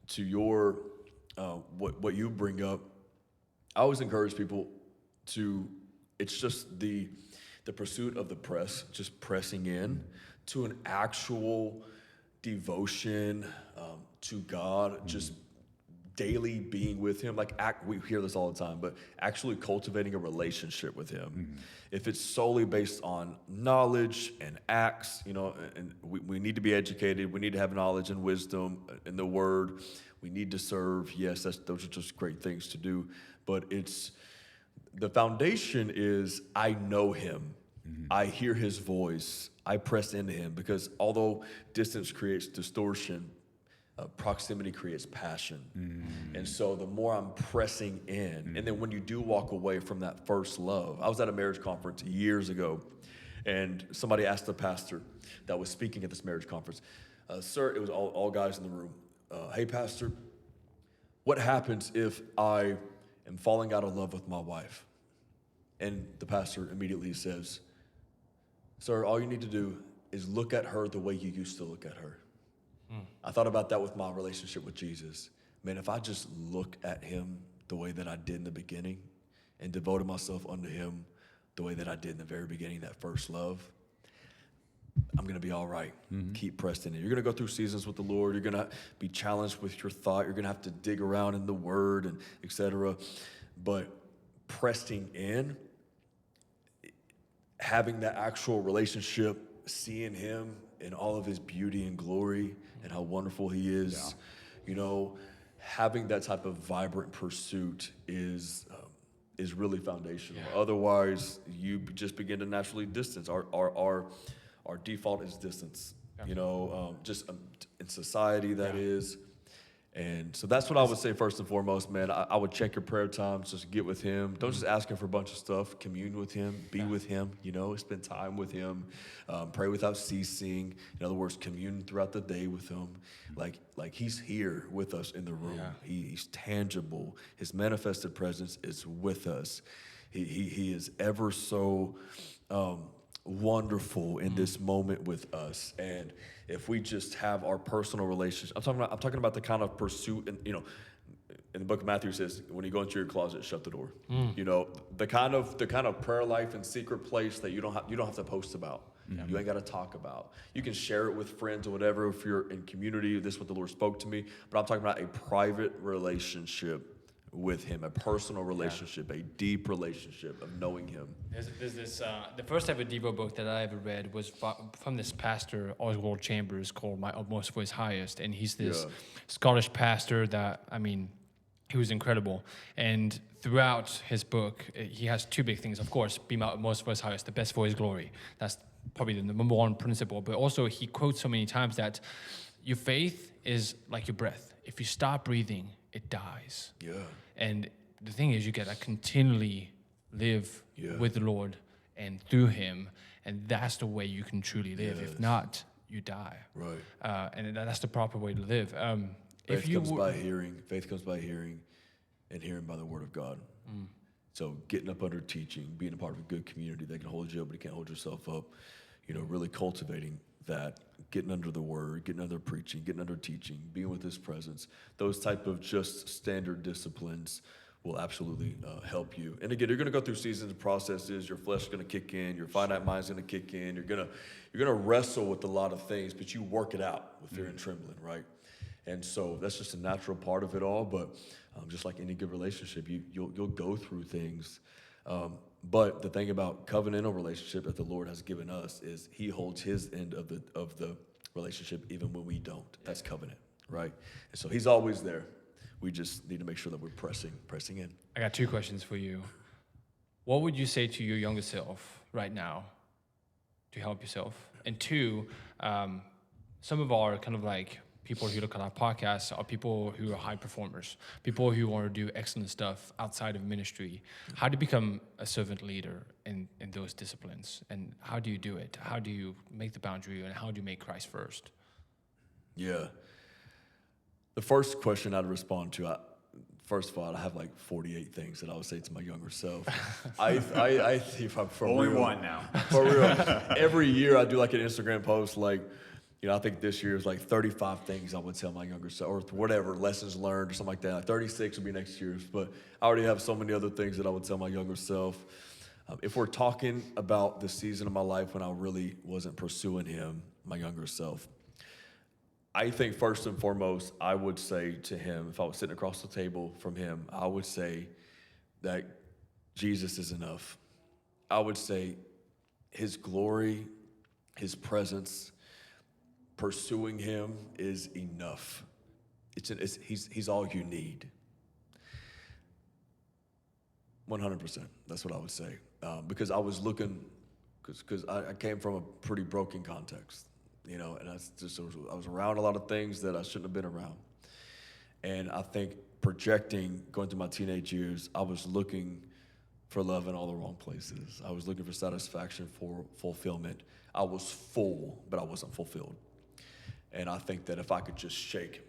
to your, what you bring up, I always encourage people to, it's just the pursuit of the press, just pressing in to an actual devotion to God, just daily being with him, like we hear this all the time, but actually cultivating a relationship with him. If it's solely based on knowledge and acts, and we need to be educated, we need to have knowledge and wisdom in the word, we need to serve. Yes, those are just great things to do, but the foundation is I know him. I hear his voice. I press into him, because although distance creates distortion, proximity creates passion. And so the more I'm pressing in, and then when you do walk away from that first love, I was at a marriage conference years ago, and somebody asked the pastor that was speaking at this marriage conference, sir, it was all guys in the room, hey, pastor, what happens if I am falling out of love with my wife? And the pastor immediately says, sir, all you need to do is look at her the way you used to look at her. I thought about that with my relationship with Jesus. Man, if I just look at him the way that I did in the beginning and devoted myself unto him the way that I did in the very beginning, that first love, I'm going to be all right. Keep pressing in. You're going to go through seasons with the Lord. You're going to be challenged with your thought. You're going to have to dig around in the word and et cetera. But pressing in, having that actual relationship, seeing him in all of his beauty and glory and how wonderful he is, having that type of vibrant pursuit is really foundational. Yeah. Otherwise, you just begin to naturally distance. Our default is distance, just in society that is. And so that's what I would say first and foremost, man. I would check your prayer times, just get with him. Don't just ask him for a bunch of stuff. Commune with him, be with him, spend time with him, pray without ceasing. In other words, commune throughout the day with him. Like he's here with us in the room. Yeah. He's tangible. His manifested presence is with us. He is ever so wonderful in this moment with us. And if we just have our personal relationship, I'm talking about the kind of pursuit, and in the book of Matthew it says, when you go into your closet, shut the door. The kind of prayer life and secret place that you don't have to post about. You ain't got to talk about. You can share it with friends or whatever if you're in community. This is what the Lord spoke to me. But I'm talking about a private relationship with him, a personal relationship, a deep relationship of knowing him. There's this, the first ever Devo book that I ever read was from this pastor, Oswald Chambers, called My Utmost for His Highest. And he's this Scottish pastor that, he was incredible. And throughout his book, he has two big things. Of course, be my utmost for His highest, the best for His glory. That's probably the number one principle. But also he quotes so many times that your faith is like your breath. If you stop breathing, it dies. Yeah. And the thing is, you got to continually live with the Lord and through him. And that's the way you can truly live. If not, you die. Right. And that's the proper way to live. Faith comes by hearing. Faith comes by hearing, and hearing by the word of God. So getting up under teaching, being a part of a good community that can hold you up, but you can't hold yourself up. Really cultivating that, getting under the word, getting under preaching, getting under teaching, being with his presence. Those type of just standard disciplines will absolutely help you. And again, you're going to go through seasons and processes. Your flesh is going to kick in. Your finite mind is going to kick in. You're going to wrestle with a lot of things, but you work it out with fear and trembling, right? And so that's just a natural part of it all. But just like any good relationship, you'll go through things. But the thing about covenantal relationship that the Lord has given us is he holds his end of the relationship even when we don't. That's covenant, right? And so he's always there. We just need to make sure that we're pressing in. I got two questions for you. What would you say to your younger self right now to help yourself? And two, some of our kind of like people who look at our podcasts are people who are high performers, people who want to do excellent stuff outside of ministry. How do you become a servant leader in those disciplines? And how do you do it? How do you make the boundary, and how do you make Christ first? Yeah. The first question I'd respond to, first of all, I have like 48 things that I would say to my younger self. I if I'm for only real, one now. For real. Every year I do like an Instagram post like, I think this year is like 35 things I would tell my younger self, or whatever, lessons learned or something like that. Like 36 will be next year's, but I already have so many other things that I would tell my younger self. If we're talking about the season of my life when I really wasn't pursuing him, my younger self, I think first and foremost, I would say to him, if I was sitting across the table from him, I would say that Jesus is enough. I would say his glory, his presence, pursuing him is enough. He's all you need. 100%. That's what I would say. Because I was looking, because I came from a pretty broken context, and I was around a lot of things that I shouldn't have been around. And I think projecting, going through my teenage years, I was looking for love in all the wrong places. I was looking for satisfaction, for fulfillment. I was full, but I wasn't fulfilled. And I think that if I could just shake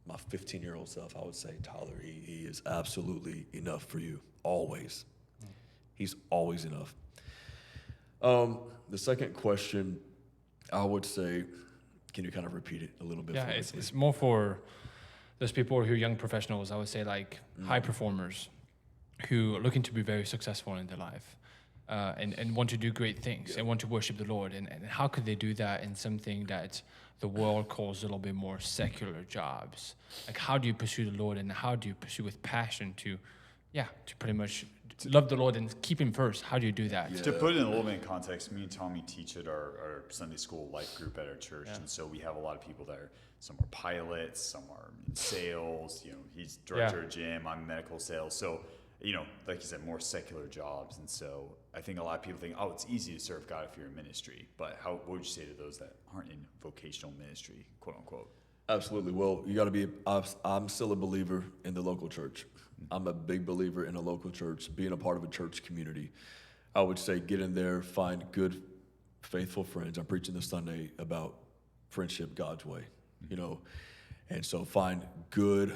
my 15-year-old self, I would say, Tyler, he is absolutely enough for you, always. He's always enough. The second question, I would say, can you kind of repeat it a little bit? Yeah, for me, it's more for those people who are young professionals, I would say, like high performers who are looking to be very successful in their life and want to do great things and want to worship the Lord. And how could they do that in something that the world calls a little bit more secular jobs? Like, how do you pursue the Lord, and how do you pursue with passion to pretty much love the Lord and keep him first? How do you do that? Yeah. To put it in a little bit in context, me and Tommy teach at our Sunday school life group at our church, and so we have a lot of people there. Some are pilots, some are in sales. He's director of gym. I'm medical sales. So, like you said, more secular jobs. And so I think a lot of people think, oh, it's easy to serve God if you're in ministry. But what would you say to those that aren't in vocational ministry, quote unquote? Absolutely. Well, you got to be, I'm still a believer in the local church. I'm a big believer in a local church, being a part of a church community. I would say get in there, find good, faithful friends. I'm preaching this Sunday about friendship God's way, and so find good,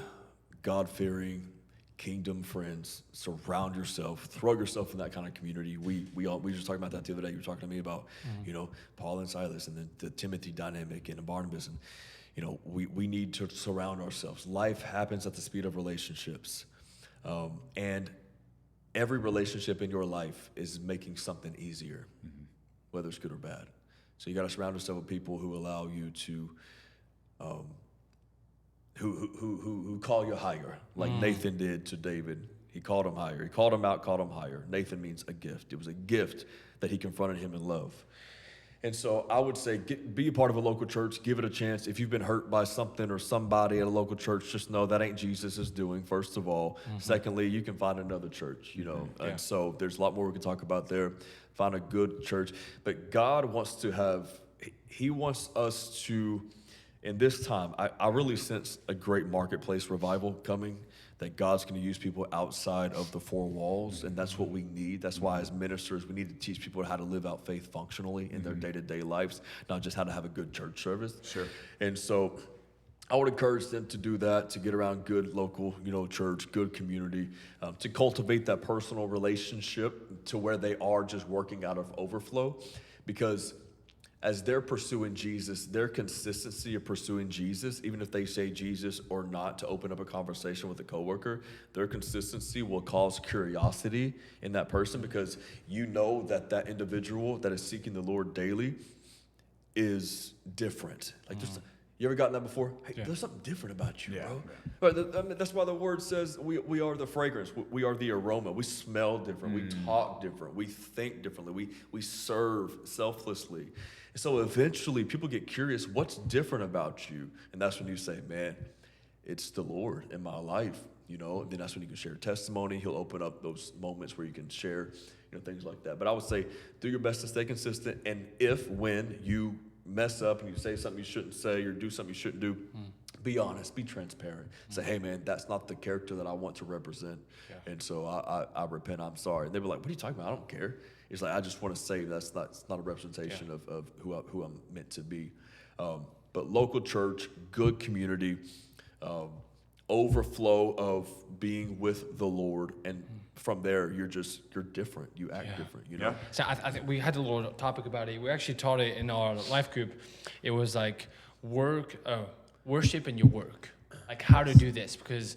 God-fearing, kingdom friends. Surround yourself, throw yourself in that kind of community. We were just talking about that the other day. You were talking to me about, Paul and Silas and the Timothy dynamic and Barnabas, and we need to surround ourselves. Life happens at the speed of relationships. And every relationship in your life is making something easier, whether it's good or bad. So you got to surround yourself with people who allow you to, who call you higher, like Nathan did to David. He called him higher. He called him out, called him higher. Nathan means a gift. It was a gift that he confronted him in love. And so I would say be a part of a local church, give it a chance. If you've been hurt by something or somebody at a local church, just know that ain't Jesus' doing, first of all. Secondly, you can find another church, And so there's a lot more we can talk about there. Find a good church. But God wants he wants us to, in this time, I really sense a great marketplace revival coming, that God's going to use people outside of the four walls, and that's what we need. That's why as ministers, we need to teach people how to live out faith functionally in their day-to-day lives, not just how to have a good church service. Sure. And so I would encourage them to do that, to get around good local, church, good community, to cultivate that personal relationship to where they are just working out of overflow, because as they're pursuing Jesus, their consistency of pursuing Jesus, even if they say Jesus or not to open up a conversation with a coworker, their consistency will cause curiosity in that person, because that individual that is seeking the Lord daily is different. Like, you ever gotten that before? Hey, there's something different about you, bro. But that's why the word says we are the fragrance. We are the aroma. We smell different. We talk different. We think differently. We serve selflessly. And so eventually people get curious, what's different about you? And that's when you say, man, it's the Lord in my life. And then that's when you can share testimony. He'll open up those moments where you can share, things like that. But I would say do your best to stay consistent. And when you mess up and you say something you shouldn't say or do something you shouldn't do, be honest, be transparent. Say, hey, man, that's not the character that I want to represent. Yeah. And so I repent, I'm sorry. And they were like, what are you talking about? I don't care. It's like, I just want to say it's not a representation of who I'm meant to be. But local church, good community, overflow of being with the Lord, and from there you're different. You act different, Yeah. So I think we had a little topic about it. We actually taught it in our life group. It was like worship in your work, like how to do this, because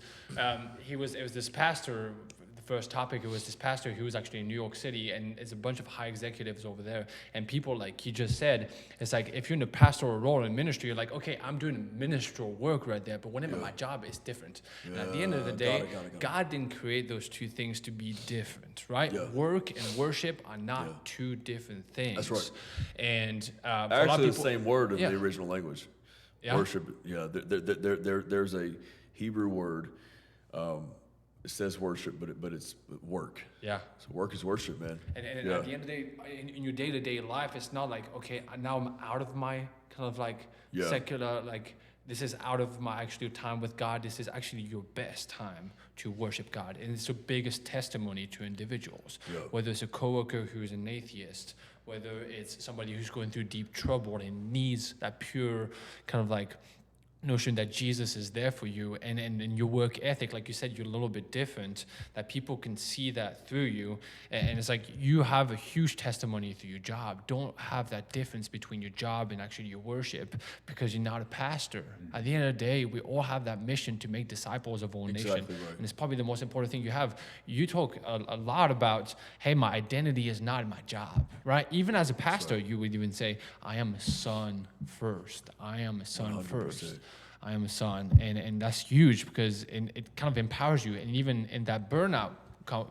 it was this pastor. The first topic, it was this pastor who was actually in New York City, and it's a bunch of high executives over there. And people, like he just said, it's like if you're in a pastoral role in ministry, you're like, okay, I'm doing ministerial work right there, but whenever my job is different. And at the end of the day, God didn't create those two things to be different, right? Work and worship are not two different things. That's right. And actually, a lot of people, the same word in the original language. Yeah. Worship. Yeah. There's a Hebrew word. It says worship, but it's work. Yeah. So work is worship, man. And at the end of the day, in your day-to-day life, it's not like, okay, now I'm out of my kind of like secular, like this is out of my actual time with God. This is actually your best time to worship God. And it's the biggest testimony to individuals, whether it's a coworker who's an atheist, whether it's somebody who's going through deep trouble and needs that pure kind of like notion that Jesus is there for you, and your work ethic, like you said, you're a little bit different, that people can see that through you. And it's like you have a huge testimony through your job. Don't have that difference between your job and actually your worship because you're not a pastor. At the end of the day, we all have that mission to make disciples of all nations. Right. And it's probably the most important thing you have. You talk a lot about, hey, my identity is not in my job, right? Even as a pastor, you would even say, I am a son first. I am a son 100%. First. I am a son, and that's huge because it kind of empowers you. And even in that burnout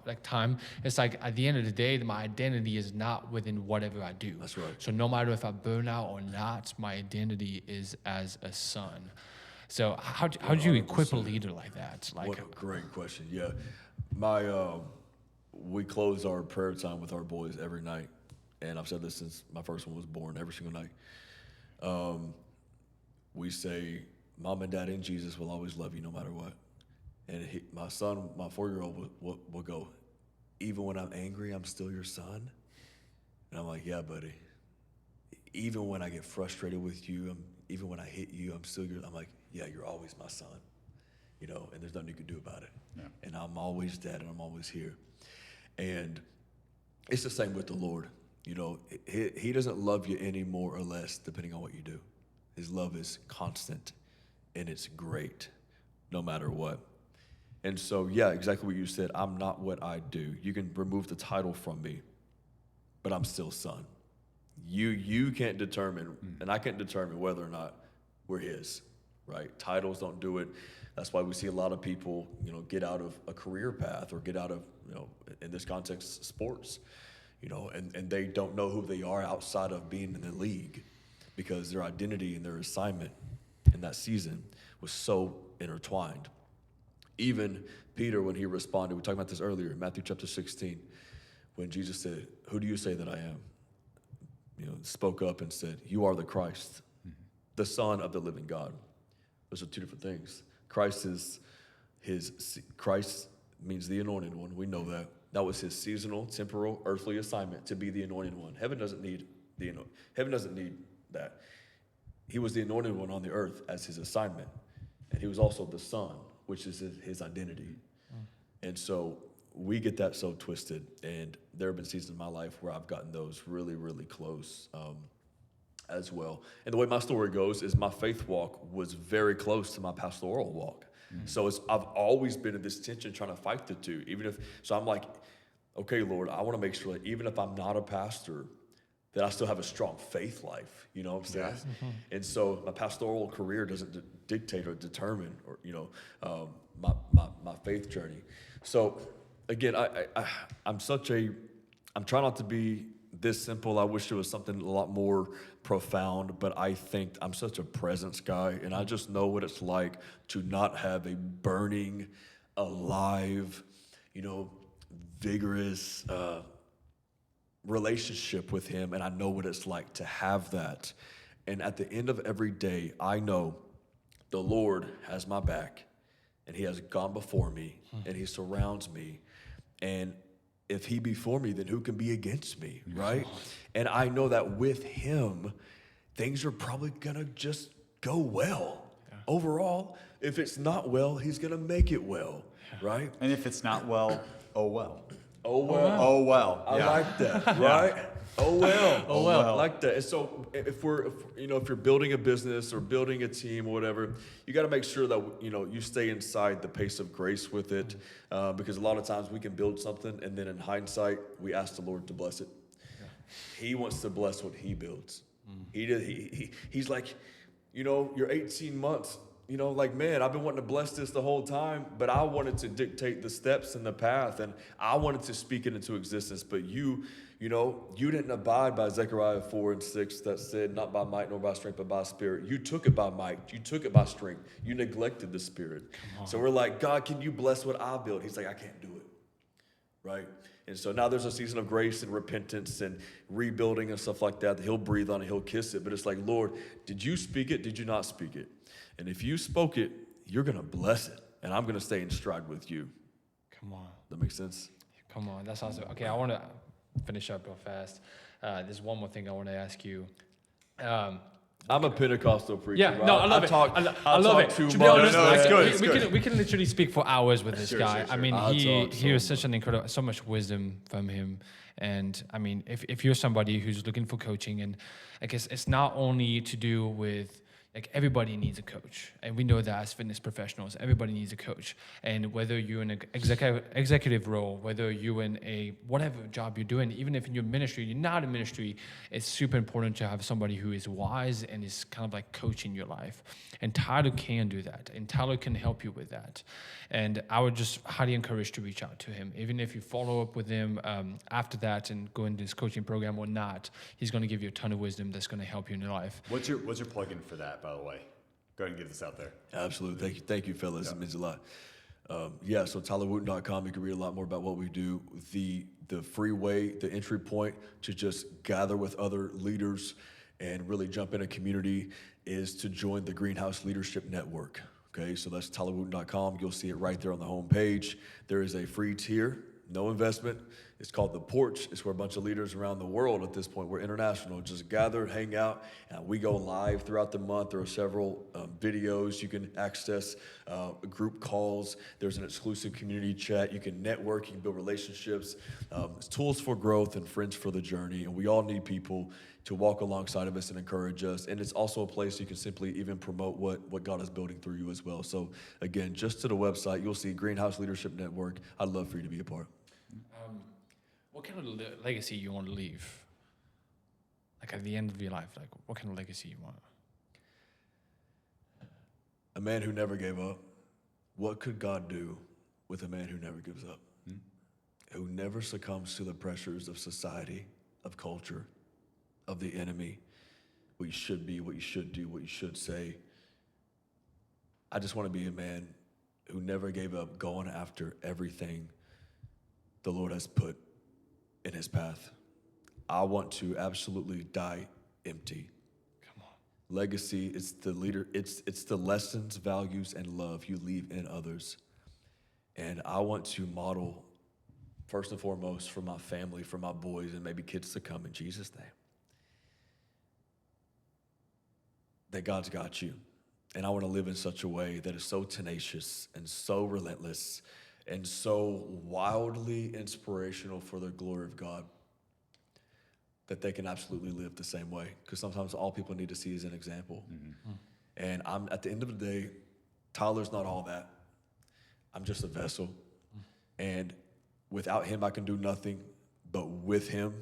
like time, it's like at the end of the day, my identity is not within whatever I do. That's right. So no matter if I burn out or not, my identity is as a son. So how do you equip a leader like that? Like, what a great question. Yeah, we close our prayer time with our boys every night, and I've said this since my first one was born. Every single night, we say, Mom and Dad in Jesus will always love you no matter what. And my son, my 4-year-old, will go, even when I'm angry, I'm still your son? And I'm like, yeah, buddy. Even when I get frustrated with you, even when I hit you, I'm like, yeah, you're always my son. And there's nothing you can do about it. Yeah. And I'm always Dad, and I'm always here. And it's the same with the Lord. He doesn't love you any more or less depending on what you do. His love is constant. And it's great, no matter what. And so, yeah, exactly what you said. I'm not what I do. You can remove the title from me, but I'm still son. You can't determine, and I can't determine whether or not we're his, right? Titles don't do it. That's why we see a lot of people, get out of a career path or get out of, in this context, sports, and they don't know who they are outside of being in the league because their identity and their assignment in that season was so intertwined. Even Peter, when he responded, we talked about this earlier, Matthew chapter 16, when Jesus said, who do you say that I am? Spoke up and said, you are the Christ, the Son of the living God. Those are two different things. Christ means the anointed one. We know that. That was his seasonal, temporal, earthly assignment to be the anointed one. Heaven doesn't need that. He was the anointed one on the earth as his assignment. And he was also the son, which is his identity. And so we get that so twisted. And there have been seasons in my life where I've gotten those really, really close as well. And the way my story goes is my faith walk was very close to my pastoral walk. So I've always been in this tension trying to fight the two. So I'm like, okay, Lord, I want to make sure that even if I'm not a pastor, that I still have a strong faith life, you know what I'm saying? Yes. And so my pastoral career doesn't dictate or determine, or my faith journey. So again, I'm trying not to be this simple. I wish there was something a lot more profound, but I think I'm such a presence guy, and I just know what it's like to not have a burning, alive, vigorous, relationship with him, and I know what it's like to have that. And at the end of every day, I know the Lord has my back, and he has gone before me, and he surrounds me. And if he be for me, then who can be against me, right? And I know that with him, things are probably gonna just go well. Yeah. Overall, if it's not well, he's gonna make it well, right? And if it's not well, oh well. Oh well. Oh well. I like that, right? Oh well. Oh, well. I like that. And so if you're building a business or building a team or whatever, you got to make sure that you stay inside the pace of grace with it, because a lot of times we can build something and then in hindsight we ask the Lord to bless it. Yeah. He wants to bless what He builds. He's like, you're 18 months. Like, man, I've been wanting to bless this the whole time, but I wanted to dictate the steps and the path, and I wanted to speak it into existence. But you didn't abide by Zechariah 4:6 that said, not by might nor by strength, but by spirit. You took it by might. You took it by strength. You neglected the spirit. So we're like, God, can you bless what I built? He's like, I can't do it. Right? And so now there's a season of grace and repentance and rebuilding and stuff like that. He'll breathe on it. He'll kiss it. But it's like, Lord, did you speak it? Did you not speak it? And if you spoke it, you're going to bless it. And I'm going to stay in stride with you. Come on. That makes sense? Come on. That's awesome. Okay, I want to finish up real fast. There's one more thing I want to ask you. I'm a Pentecostal preacher. Yeah, right? no, I love it. I love it. Too To much. be honest, No, it's good. we can literally speak for hours with this guy. Sure. I mean, I'll he talk was so such an incredible, so much wisdom from him. And I mean, if you're somebody who's looking for coaching, and I guess it's not only to do with, like, everybody needs a coach, and we know that as fitness professionals, everybody needs a coach. And whether you're in an executive role, whether you're in a whatever job you're doing, even if in your ministry, you're not in ministry, it's super important to have somebody who is wise and is kind of like coaching your life. And Tyler can do that, and Tyler can help you with that. And I would just highly encourage to reach out to him, even if you follow up with him after that and go into this coaching program or not. He's going to give you a ton of wisdom that's going to help you in your life. What's your plug-in for that, by the way? Go ahead and get this out there. Absolutely. Thank you, fellas. Yeah. It means a lot. So TylerWooten.com, you can read a lot more about what we do. The free way, the entry point to just gather with other leaders and really jump in a community is to join the Greenhouse Leadership Network. Okay, so that's TylerWooten.com. You'll see it right there on the home page. There is a free tier, no investment. It's called The Porch. It's where a bunch of leaders around the world at this point, we're international, just gather, hang out, and we go live throughout the month. There are several videos. You can access group calls. There's an exclusive community chat. You can network. You can build relationships. It's tools for growth and friends for the journey, and we all need people to walk alongside of us and encourage us. And it's also a place you can simply even promote what God is building through you as well. So again, just to the website, you'll see Greenhouse Leadership Network. I'd love for you to be a part. What kind of legacy you want to leave? Like at the end of your life, like what kind of legacy you want? A man who never gave up. What could God do with a man who never gives up? Who never succumbs to the pressures of society, of culture, of the enemy, what you should be, what you should do, what you should say. I just want to be a man who never gave up going after everything the Lord has put in his path. I want to absolutely die empty. Come on. Legacy is the leader, it's the lessons, values, and love you leave in others. And I want to model, first and foremost, for my family, for my boys, and maybe kids to come in Jesus' name, that God's got you. And I want to live in such a way that is so tenacious and so relentless and so wildly inspirational for the glory of God that they can absolutely live the same way. Because sometimes all people need to see is an example. Mm-hmm. And I'm at the end of the day, Tyler's not all that. I'm just a vessel. And without him, I can do nothing. But with him,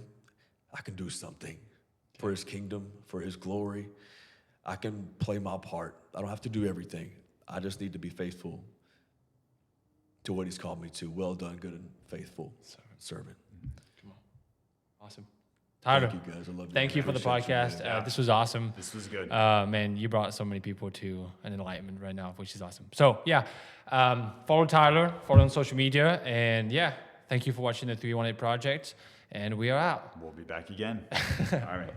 I can do something for his kingdom, for his glory. I can play my part. I don't have to do everything. I just need to be faithful to what he's called me to. Well done, good and faithful servant. Come on. Awesome. Tyler, thank you guys. I love you. Thank you for the podcast. This was awesome. This was good. Man, you brought so many people to an enlightenment right now, which is awesome. So yeah, follow Tyler, follow on social media, and yeah, thank you for watching the 318 Project, and we are out. We'll be back again. All right.